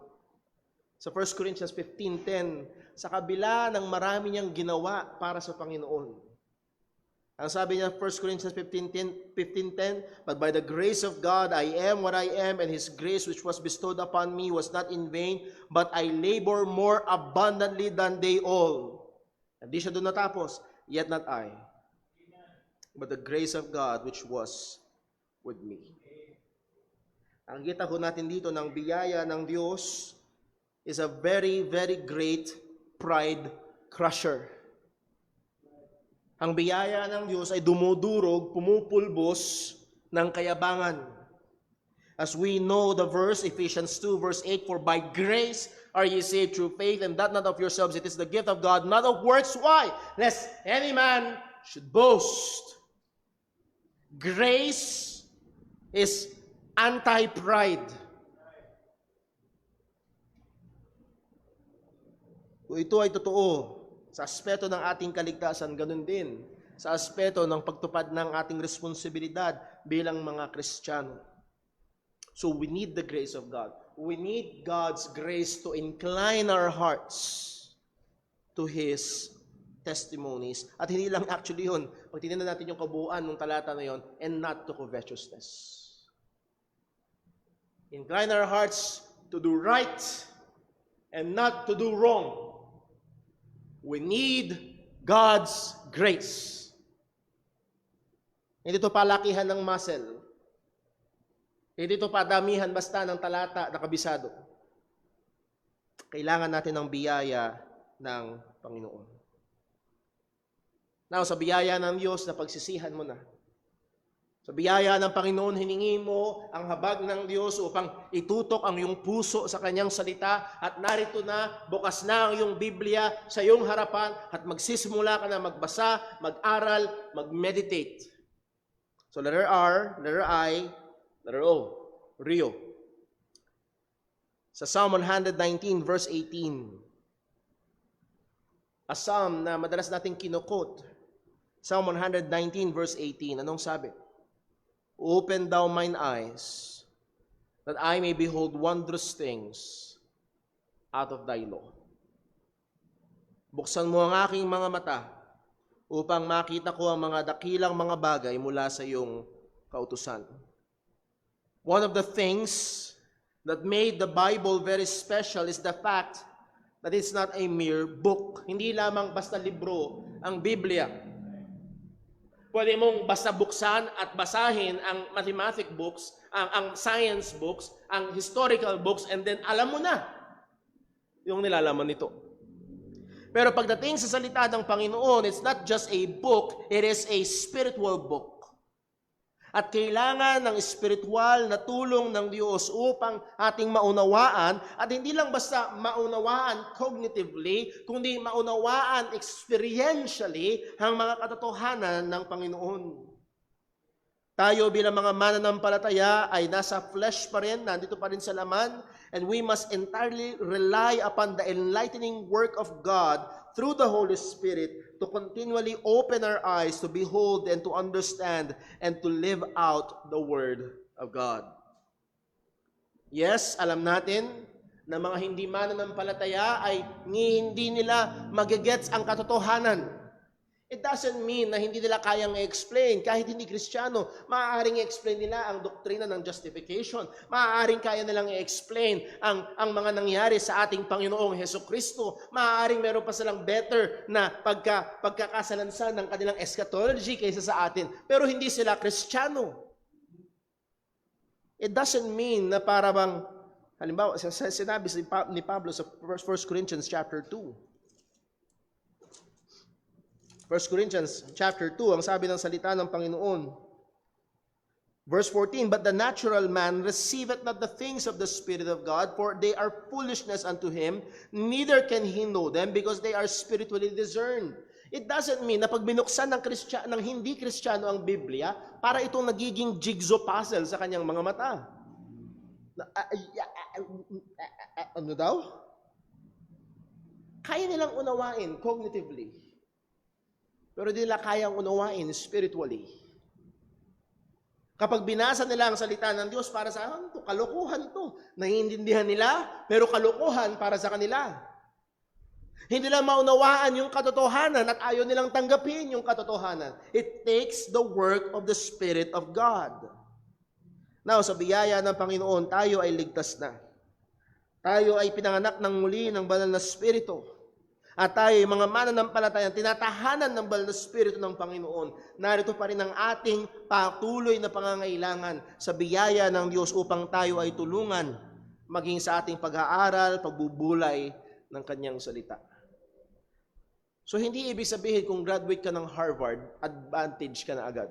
sa 1 Corinthians 15:10, sa kabila ng marami niyang ginawa para sa Panginoon, ang sabi niya, 1 Corinthians 15:10, but by the grace of God, I am what I am, and His grace which was bestowed upon me was not in vain, but I labor more abundantly than they all. Hindi siya doon natapos, yet not I, but the grace of God which was with me. Ang kita ko natin dito ng biyaya ng Diyos is a very, very great pride crusher. Ang biyaya ng Diyos ay dumudurog, pumupulbos ng kayabangan. As we know the verse, Ephesians 2 verse 8, for by grace are ye saved through faith, and that not of yourselves, it is the gift of God, not of works. Why? Lest any man should boast. Grace is anti-pride. Kung ito ay totoo, sa aspeto ng ating kaligtasan, ganun din sa aspeto ng pagtupad ng ating responsibilidad bilang mga Kristiyano. So we need the grace of God. We need God's grace to incline our hearts to His testimonies. At hindi lang actually yun. Pag tinignan natin yung kabuuan ng talata na yun, and not to covetousness. Incline our hearts to do right and not to do wrong. We need God's grace. Hindi ito palakihan ng muscle. Hindi ito padamihan basta ng talata na kabisado. Kailangan natin ng biyaya ng Panginoon. Now, sa biyaya ng Diyos, na pagsisihan mo na. Sa biyaya ng Panginoon, hiningi mo ang habag ng Diyos upang itutok ang iyong puso sa Kanyang salita at narito na, bukas na ang iyong Biblia sa iyong harapan at magsisimula ka na magbasa, mag-aral, mag-meditate. So letter R, letter I, letter O, Rio. Sa Psalm 119 verse 18. A psalm na madalas nating kinukot. Psalm 119 verse 18. Anong sabi? Open thou mine eyes, that I may behold wondrous things out of thy law. Buksan mo ang aking mga mata upang makita ko ang mga dakilang mga bagay mula sa iyong kautusan. One of the things that made the Bible very special is the fact that it's not a mere book. Hindi lamang basta libro ang Biblia. Pwede mong basta buksan at basahin ang mathematic books, ang science books, ang historical books, and then alam mo na yung nilalaman nito. Pero pagdating sa salita ng Panginoon, it's not just a book, it is a spiritual book. At kailangan ng spiritual na tulong ng Diyos upang ating maunawaan, at hindi lang basta maunawaan cognitively, kundi maunawaan experientially ang mga katotohanan ng Panginoon. Tayo bilang mga mananampalataya ay nasa flesh pa rin, nandito pa rin sa laman, and we must entirely rely upon the enlightening work of God through the Holy Spirit to continually open our eyes to behold and to understand and to live out the Word of God. Yes, alam natin na mga hindi mananampalataya ay hindi nila magigets ang katotohanan. It doesn't mean na hindi nila kayang i-explain. Kahit hindi Kristiyano, maaaring i-explain nila ang doktrina ng justification. Maaaring kaya nilang i-explain ang mga nangyari sa ating Panginoong Hesukristo. Maaaring meron pa silang better na pagkakasalansan ng kanilang eschatology kaysa sa atin. Pero hindi sila Kristiyano. It doesn't mean na para bang, halimbawa, sinabi ni Pablo sa 1 Corinthians chapter 2. 1 Corinthians chapter 2, ang sabi ng salita ng Panginoon. Verse 14, but the natural man receiveth not the things of the Spirit of God, for they are foolishness unto him, neither can he know them, because they are spiritually discerned. It doesn't mean na pag binuksan ng hindi Kristiyano ang Biblia, para itong nagiging jigsaw puzzle sa kanyang mga mata. Ano daw? Kaya nilang unawain cognitively. Pero di nila kayang unawain spiritually. Kapag binasa nila ang salita ng Diyos para sa to, kalokohan to. Naiintindihan nila, pero kalokohan para sa kanila. Hindi nila maunawaan yung katotohanan at ayaw nilang tanggapin yung katotohanan. It takes the work of the Spirit of God. Now, sa biyaya ng Panginoon, tayo ay ligtas na. Tayo ay pinanganak ng muli ng banal na Espiritu. At tayo, mga mananampalataya, tinatahanan ng banal na Espiritu ng Panginoon. Narito pa rin ang ating patuloy na pangangailangan sa biyaya ng Diyos upang tayo ay tulungan maging sa ating pag-aaral, pagbubulay ng Kanyang salita. So, hindi ibig sabihin kung graduate ka ng Harvard, advantage ka na agad.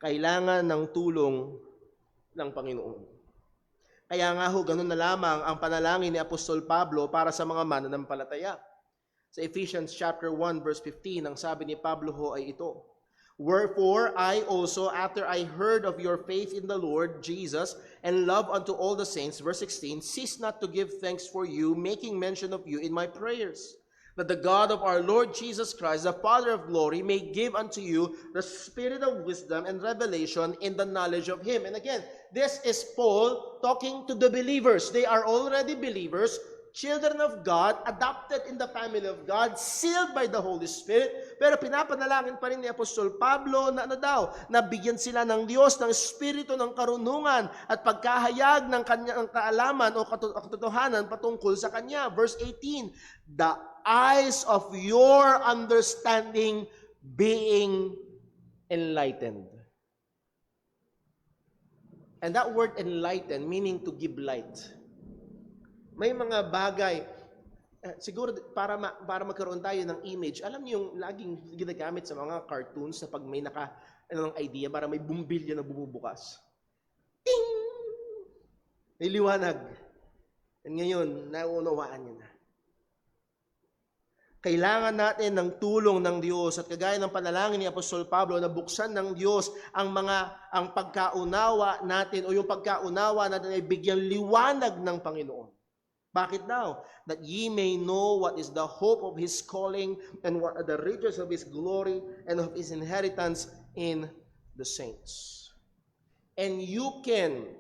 Kailangan ng tulong ng Panginoon. Kaya nga ho, ganun na lamang ang panalangin ni Apostol Pablo para sa mga mananampalataya. Sa Ephesians chapter 1 verse 15, ang sabi ni Pablo ho ay ito, wherefore I also, after I heard of your faith in the Lord Jesus and love unto all the saints, verse 16, cease not to give thanks for you, making mention of you in my prayers, that the God of our Lord Jesus Christ, the Father of glory, may give unto you the spirit of wisdom and revelation in the knowledge of Him. And again, this is Paul talking to the believers. They are already believers, children of God, adopted in the family of God, sealed by the Holy Spirit. Pero pinapanalangin pa rin ni Apostol Pablo na nabigyan sila ng Diyos ng espiritu ng karunungan at pagkahayag ng kanyang kaalaman o katotohanan patungkol sa Kanya. Verse 18, the eyes of your understanding being enlightened. And that word enlighten meaning to give light. May mga bagay, siguro para magkaroon tayo ng image, alam niyo yung laging ginagamit sa mga cartoons na pag may ng idea, para may bumbilya na bumubukas. Ting! May liwanag. And ngayon, nauunawaan niyo na. Kailangan natin ng tulong ng Diyos at kagaya ng panalangin ni Apostol Pablo na buksan ng Diyos ang pagkaunawa natin o yung pagkaunawa natin ay bigyang liwanag ng Panginoon. Bakit daw? That ye may know what is the hope of His calling and what are the riches of His glory and of His inheritance in the saints. And you can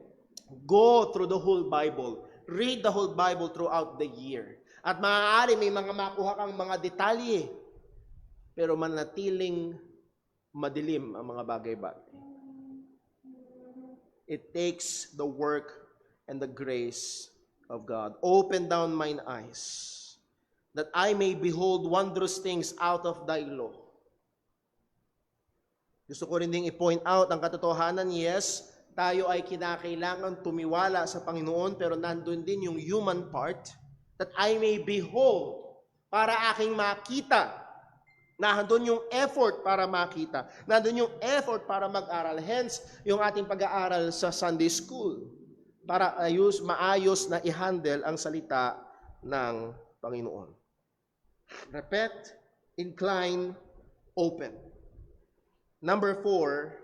go through the whole Bible, read the whole Bible throughout the year. At maaari may mga makuha kang mga detalye, pero manatiling madilim ang mga bagay-bagay. It takes the work and the grace of God. Open down mine eyes, that I may behold wondrous things out of thy law. Gusto ko rin ding i-point out ang katotohanan, yes, tayo ay kinakailangan tumiwala sa Panginoon, pero nandun din yung human part, that I may behold, para aking makita. Nandun yung effort para makita. Nandun yung effort para mag-aral. Hence, yung ating pag-aaral sa Sunday School. Para maayos na i-handle ang salita ng Panginoon. Repent, incline, open. Number 4,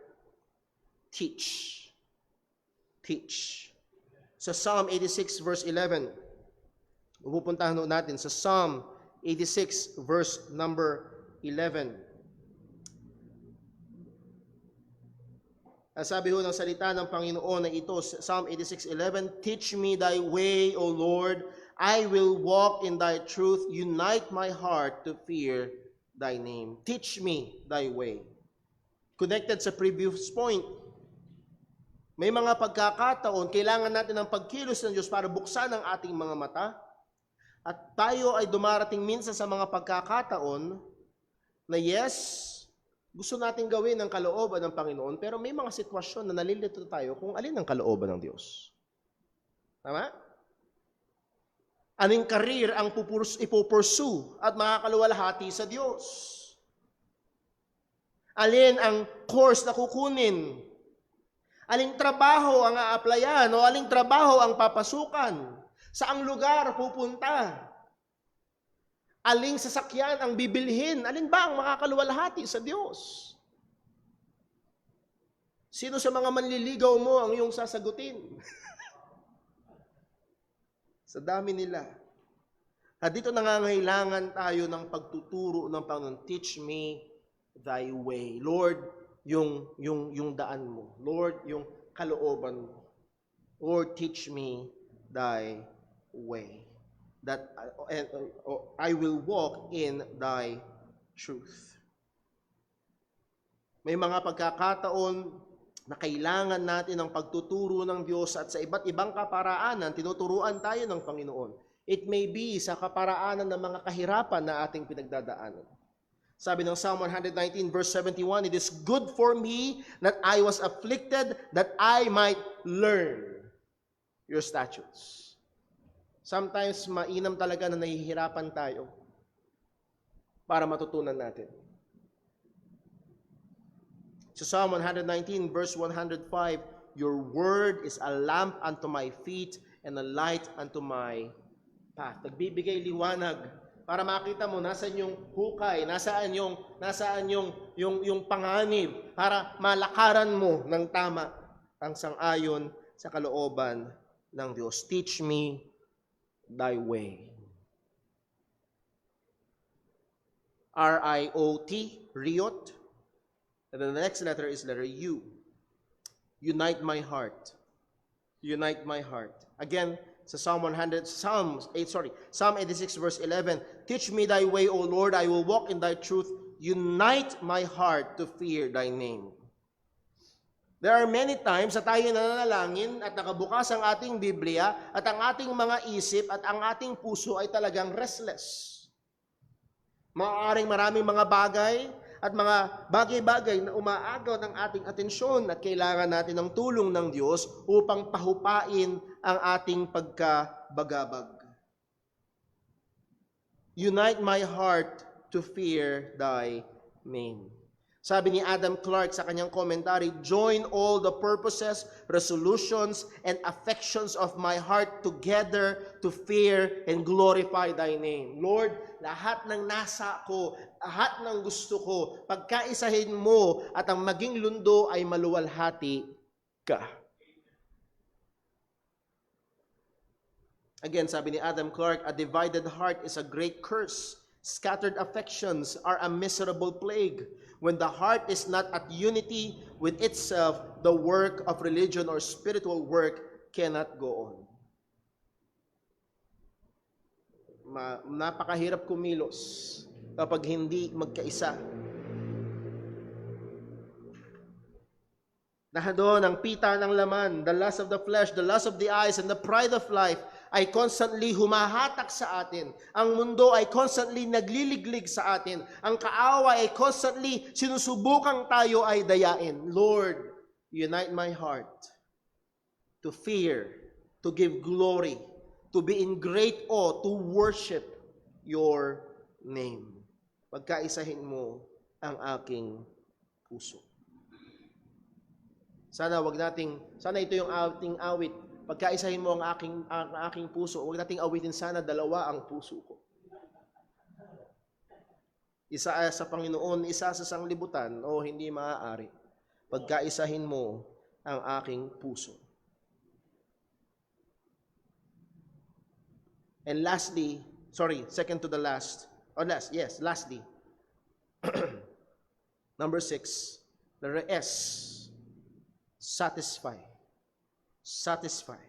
teach. Teach. Sa Psalm 86 verse 11, pupuntahan natin sa Psalm 86 verse number 11. Ang sabi ho ng salita ng Panginoon na ito, Psalm 86:11, teach me thy way, O Lord, I will walk in thy truth, unite my heart to fear thy name. Teach me thy way. Connected sa previous point, may mga pagkakataon, kailangan natin ng pagkilos ng Diyos para buksan ang ating mga mata. At tayo ay dumarating minsan sa mga pagkakataon na yes, gusto natin gawin ang kalooban ng Panginoon, pero may mga sitwasyon na nalilito tayo kung alin ang kalooban ng Diyos. Tama? Anong career ang ipupursue at makakaluwalhati sa Diyos? Alin ang course na kukunin? Aling trabaho ang a-applyan o aling trabaho ang papasukan? Saang lugar pupunta? Aling sasakyan ang bibilhin? Alin ba ang makakaluwalhati sa Diyos? Sino sa mga manliligaw mo ang iyong sasagutin? Sa dami nila. At dito nangangailangan tayo ng pagtuturo ng Panginoon. Teach me thy way. Lord, yung daan mo. Lord, yung kalooban mo. Lord, teach me thy way, that I will walk in thy truth. May mga pagkakataon na kailangan natin ng pagtuturo ng Diyos at sa iba't ibang kaparaanan, tinuturuan tayo ng Panginoon. It may be sa kaparaanan ng mga kahirapan na ating pinagdadaanan. Sabi ng Psalm 119 verse 71, it is good for me that I was afflicted, that I might learn your statutes. Sometimes, mainam talaga na nahihirapan tayo para matutunan natin. Sa Psalm 119, verse 105, your word is a lamp unto my feet and a light unto my path. Nagbibigay liwanag para makita mo nasaan yung hukay, nasaan yung panganib, para malakaran mo ng tama ang sang-ayon sa kalooban ng Diyos. Teach me thy way. R-I-O-T, riot. And then the next letter is letter U. Unite my heart. Unite my heart. Again, sa Psalm 86 verse 11, teach me thy way, O Lord, I will walk in thy truth. Unite my heart to fear thy name. There are many times na tayo nananalangin at nakabukas ang ating Biblia at ang ating mga isip at ang ating puso ay talagang restless. Maaaring maraming mga bagay at mga bagay-bagay na umaagaw ng ating atensyon at kailangan natin ng tulong ng Diyos upang pahupain ang ating pagkabagabag. Unite my heart to fear thy name. Sabi ni Adam Clarke sa kanyang commentary, join all the purposes, resolutions, and affections of my heart together to fear and glorify thy name. Lord, lahat ng nasa ko, lahat ng gusto ko, pagkaisahin mo at ang maging lundo ay maluwalhati ka. Again, sabi ni Adam Clarke, a divided heart is a great curse. Scattered affections are a miserable plague. When the heart is not at unity with itself, the work of religion or spiritual work cannot go on. Napakahirap kumilos kapag hindi magkaisa. Doon ang pita ng laman, the lust of the flesh, the lust of the eyes, and the pride of life ay constantly humahatak sa atin. Ang mundo ay constantly nagliliglig sa atin. Ang kaaway ay constantly sinusubukang tayo ay dayain. Lord, unite my heart to fear, to give glory, to be in great awe, to worship your name. Pagkaisahin mo ang aking puso. Sana ito yung ating awit. Pagkaisahin mo ang aking puso, huwag nating awitin sana dalawa ang puso ko. Isa sa Panginoon, isa sa sanglibutan, o hindi maaari. Pagkaisahin mo ang aking puso. And lastly, second to the last, lastly, number 6, letter S, satisfy. Satisfy.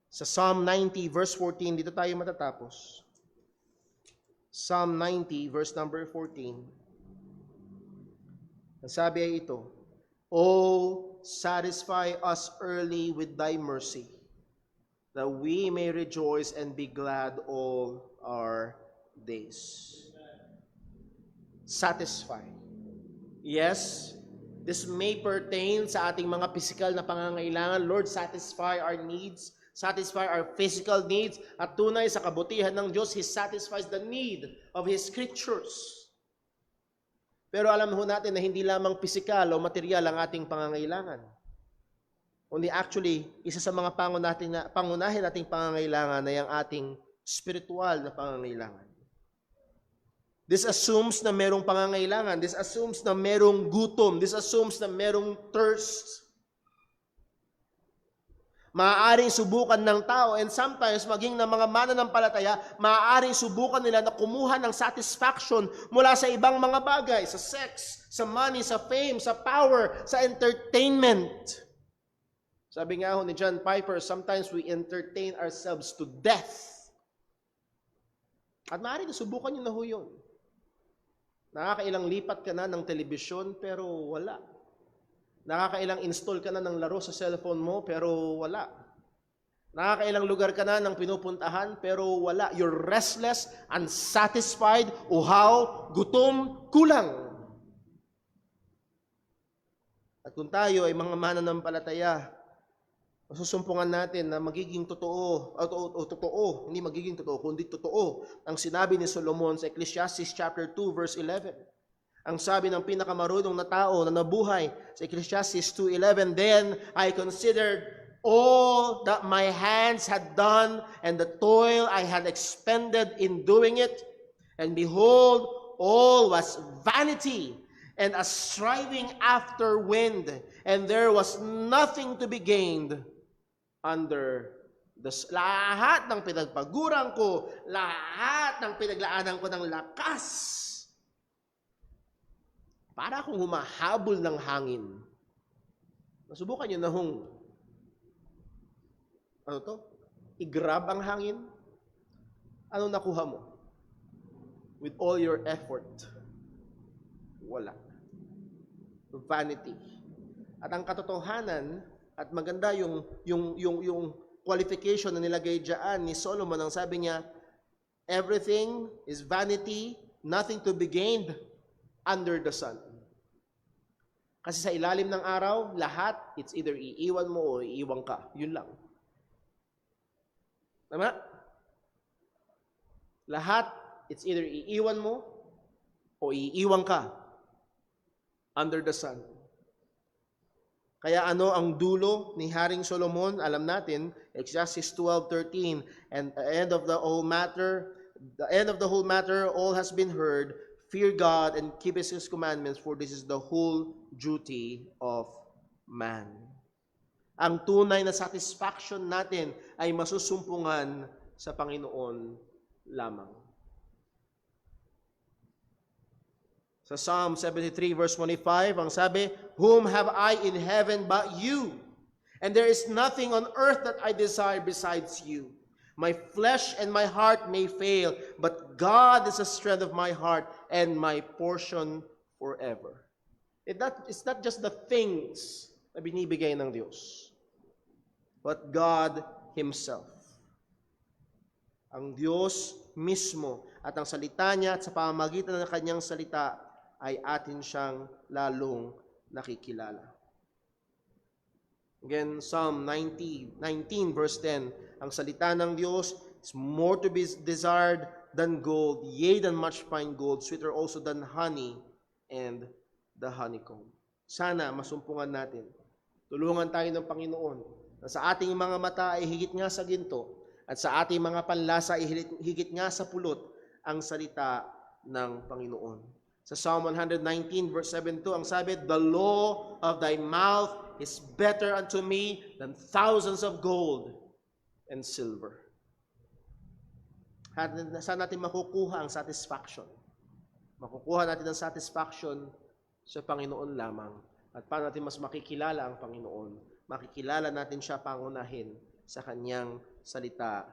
Sa Psalm 90 verse 14, dito tayo matatapos. Psalm 90 verse number 14. Ang sabi ay ito, O satisfy us early with thy mercy, that we may rejoice and be glad all our days. Satisfy. Yes, this may pertain sa ating mga physical na pangangailangan. Lord, satisfy our needs, satisfy our physical needs. At tunay sa kabutihan ng Diyos, He satisfies the need of His scriptures. Pero alam ho natin na hindi lamang physical o material ang ating pangangailangan. Kundi actually, isa sa mga pangunahin nating pangangailangan ay ang ating spiritual na pangangailangan. This assumes na merong pangangailangan. This assumes na merong gutom. This assumes na merong thirst. Maaaring subukan ng tao, and sometimes maging ng mga mananampalataya, maaaring subukan nila na kumuha ng satisfaction mula sa ibang mga bagay, sa sex, sa money, sa fame, sa power, sa entertainment. Sabi nga ho ni John Piper, sometimes we entertain ourselves to death. At maaaring subukan nyo na ho yun. Nakakailang lipat ka na ng telebisyon pero wala. Nakakailang install ka na ng laro sa cellphone mo pero wala. Nakakailang lugar ka na ng pinupuntahan pero wala. You're restless, unsatisfied, uhaw, gutom, kulang. At kung tayo ay mga mananampalataya, masusumpungan natin na magiging totoo, hindi magiging totoo, kundi totoo ang sinabi ni Solomon sa Ecclesiastes chapter 2 verse 11. Ang sabi ng pinakamarunong na tao na nabuhay sa Ecclesiastes 2:11, then I considered all that my hands had done and the toil I had expended in doing it, and behold, all was vanity and a striving after wind, and there was nothing to be gained under the lahat ng pinagpaguran ko, lahat ng pinaglaanan ko ng lakas, para akong humahabol ng hangin. Nasubukan nyo na i-grab ang hangin? Ano nakuha mo? With all your effort, wala. Vanity. At ang katotohanan, at maganda yung qualification na nilagay diyan ni Solomon, ang sabi niya, everything is vanity, nothing to be gained under the sun. Kasi sa ilalim ng araw, lahat, it's either iiwan mo o iiwan ka. Yun lang. Tama? Lahat, it's either iiwan mo o iiwan ka under the sun. Kaya ano ang dulo ni Haring Solomon? Alam natin, Ecclesiastes 12:13, and the end of the whole matter, all has been heard. Fear God and keep His commandments, for this is the whole duty of man. Ang tunay na satisfaction natin ay masusumpungan sa Panginoon lamang. Sa Psalm 73 verse 25, ang sabi, whom have I in heaven but you? And there is nothing on earth that I desire besides you. My flesh and my heart may fail, but God is the strength of my heart and my portion forever. It's not just the things na binibigay ng Diyos, but God Himself. Ang Diyos mismo at ang salita niya at sa pamamagitan ng kanyang salita ay atin siyang lalong nakikilala. Again, Psalm 19 verse 10, ang salita ng Diyos is more to be desired than gold, yea, than much fine gold, sweeter also than honey and the honeycomb. Sana masumpungan natin. Tulungan tayo ng Panginoon na sa ating mga mata ay higit nga sa ginto at sa ating mga panlasa ay higit nga sa pulot ang salita ng Panginoon. Sa Psalm 119 verse 7-2, ang sabi, the law of thy mouth is better unto me than thousands of gold and silver. Saan natin makukuha ang satisfaction? Makukuha natin ang satisfaction sa Panginoon lamang. At paano natin mas makikilala ang Panginoon? Makikilala natin siya pangunahin sa kanyang salita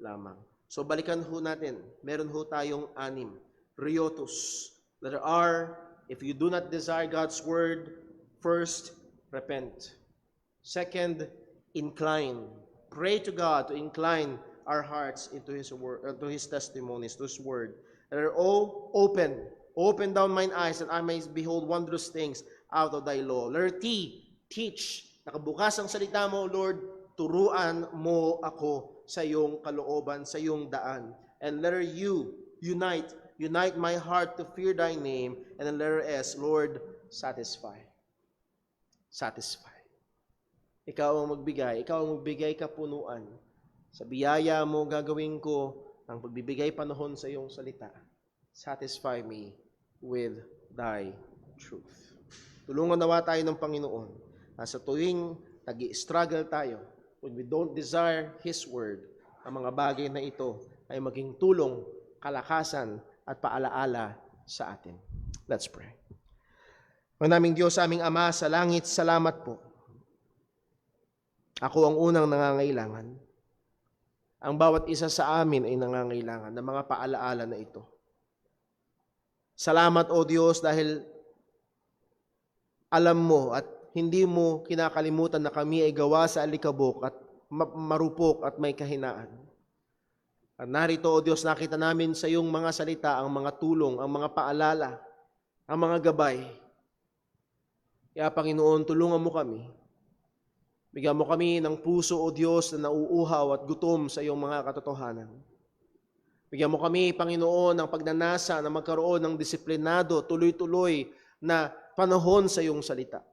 lamang. So balikan ho natin. Meron ho tayong 6. Riotus. Letter R, if you do not desire God's word, first, repent. Second, incline. Pray to God to incline our hearts into His word, to His testimonies, to His word. Letter O, open. Open down mine eyes that I may behold wondrous things out of thy law. Letter T, teach. Nakabukas ang salita mo, Lord, turuan mo ako sa iyong kalooban, sa iyong daan. And letter U, unite. Unite my heart to fear thy name. And then letter S, Lord, satisfy. Satisfy. Ikaw ang magbigay kapunuan. Sa biyaya mo gagawin ko ang pagbibigay panahon sa iyong salita. Satisfy me with thy truth. Tulungan nawa tayo ng Panginoon na sa tuwing nag-i-struggle tayo, when we don't desire His word, ang mga bagay na ito ay maging tulong, kalakasan, at paalaala sa atin. Let's pray. Ang naming Diyos, aming Ama sa langit, salamat po. Ako ang unang nangangailangan. Ang bawat isa sa amin ay nangangailangan ng mga paalaala na ito. Salamat, O Diyos, dahil alam mo at hindi mo kinakalimutan na kami ay gawa sa alikabok at marupok at may kahinaan. At narito, O Diyos, nakita namin sa iyong mga salita ang mga tulong, ang mga paalala, ang mga gabay. Kaya, Panginoon, tulungan mo kami. Bigyan mo kami ng puso, O Diyos, na nauuhaw at gutom sa iyong mga katotohanan. Bigyan mo kami, Panginoon, ng pagnanasa na magkaroon ng disiplinado, tuloy-tuloy na panahon sa iyong salita.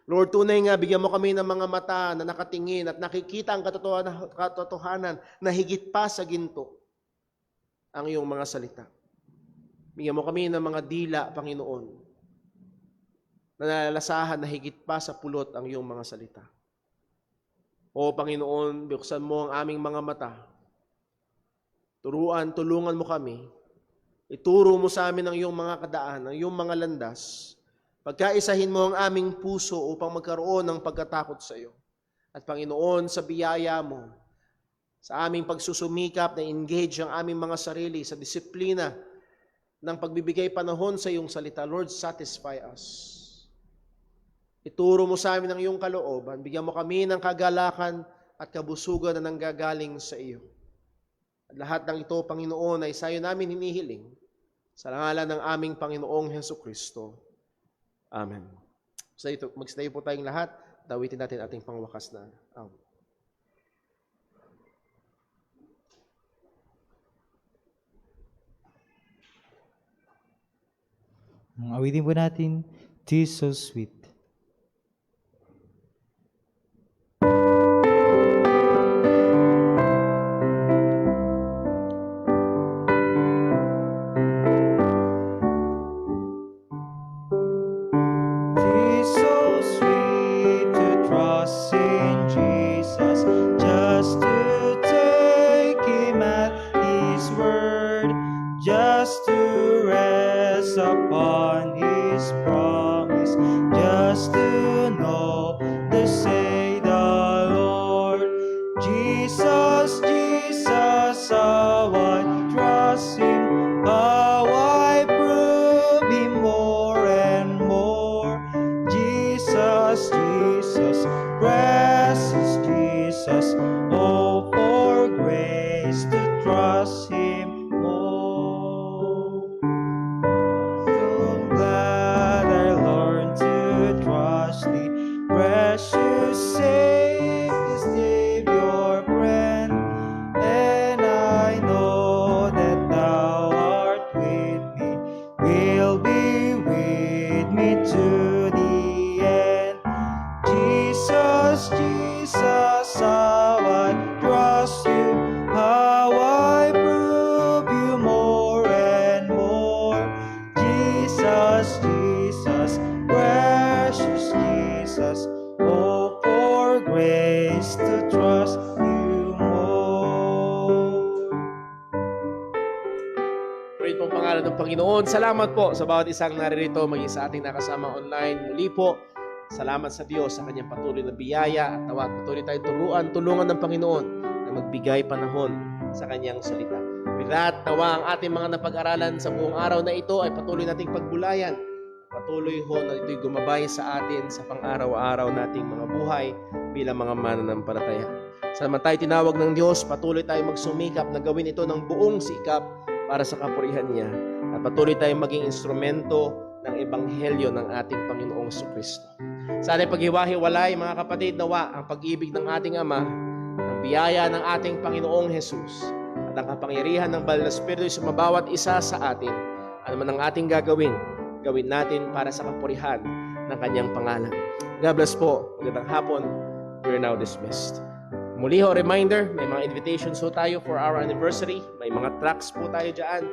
Lord, tunay nga, bigyan mo kami ng mga mata na nakatingin at nakikita ang katotohanan na higit pa sa ginto ang iyong mga salita. Bigyan mo kami ng mga dila, Panginoon, na nalalasahan na higit pa sa pulot ang iyong mga salita. O Panginoon, buksan mo ang aming mga mata. Tulungan mo kami Ituro mo sa amin ang iyong mga kadaan, ang iyong mga landas. Pagkaisahin mo ang aming puso upang magkaroon ng pagkatakot sa iyo. At Panginoon, sa biyaya mo, sa aming pagsusumikap na engage ang aming mga sarili sa disiplina ng pagbibigay panahon sa iyong salita, Lord, satisfy us. Ituro mo sa amin ang iyong kalooban. Bigyan mo kami ng kagalakan at kabusugan na nanggagaling sa iyo. At lahat ng ito, Panginoon, ay sayo namin hinihiling sa ngalan ng aming Panginoong Hesukristo. Amen. Magstayo po tayong lahat. Dawitin natin ating pangwakas na awit. Ang awitin po natin, "'Tis so sweet." "'Tis so sweet to trust in Jesus, just to take Him at His word, just to rest upon His promise, just to know the say the Lord. Jesus, Jesus, how I trust Him, how I prove Him more and more. Jesus, Jesus, precious Jesus, oh, for grace to trust Him more. So glad I learned to trust Thee, precious Savior, friend, and I know that Thou art with me, will be with me to the end. Jesus, Jesus, how I trust You, how I prove You more and more. Jesus, Jesus, precious Jesus, oh, for grace to trust You more. Praise po ang pangalan ng Panginoon. Salamat po sa bawat isang naririto, maging sa ating nakasama online. Muli po, salamat sa Diyos sa kanyang patuloy na biyaya at nawa patuloy tayong tulungan ng Panginoon na magbigay panahon sa kanyang salita. With that, nawa ang ating mga napag-aralan sa buong araw na ito ay patuloy nating pagbulayan. Patuloy ho na ito'y gumabay sa atin sa pang-araw-araw nating mga buhay bilang mga mananampalataya. Sa naman tayo tinawag ng Diyos, patuloy tayong magsumikap na gawin ito ng buong sikap para sa kapurihan niya. At patuloy tayong maging instrumento ng ebanghelyo ng ating Panginoong Jesucristo. Sa ating paghiwa-hiwalay, mga kapatid, nawa ang pag-ibig ng ating Ama, ang biyaya ng ating Panginoong Jesus, at ang kapangyarihan ng Banal na Espiritu sa mabawat isa sa atin. Ano man ang ating gagawin natin para sa kapurihan ng kanyang pangalan. God bless po. Magandang hapon. We're now dismissed. Muli ho, reminder, may mga invitations ho tayo for our anniversary. May mga tracts po tayo dyan.